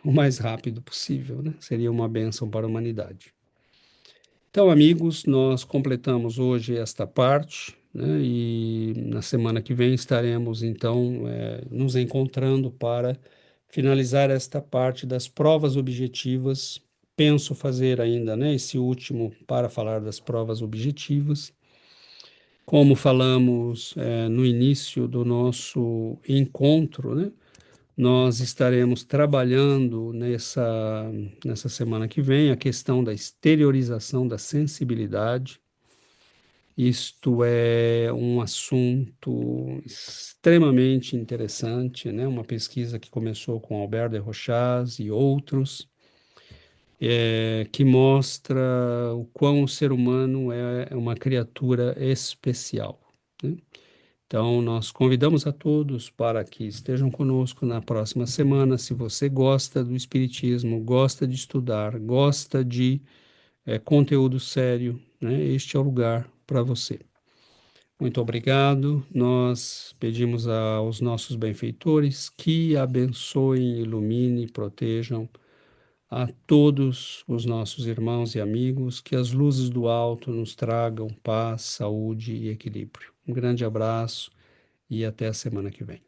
Speaker 1: o mais rápido possível, né? Seria uma bênção para a humanidade. Então, amigos, nós completamos hoje esta parte, né, e na semana que vem estaremos, então, nos encontrando para finalizar esta parte das provas objetivas. Penso fazer ainda, né, esse último para falar das provas objetivas. Como falamos, no início do nosso encontro, né, nós estaremos trabalhando nessa semana que vem a questão da exteriorização da sensibilidade. Isto é um assunto extremamente interessante, né? Uma pesquisa que começou com Albert de Rochaz e outros, que mostra o quão o ser humano é uma criatura especial, né? Então, nós convidamos a todos para que estejam conosco na próxima semana. Se você gosta do Espiritismo, gosta de estudar, gosta de conteúdo sério, né? Este é o lugar para você. Muito obrigado. Nós pedimos aos nossos benfeitores que abençoem, iluminem, protejam a todos os nossos irmãos e amigos, que as luzes do alto nos tragam paz, saúde e equilíbrio. Um grande abraço e até a semana que vem.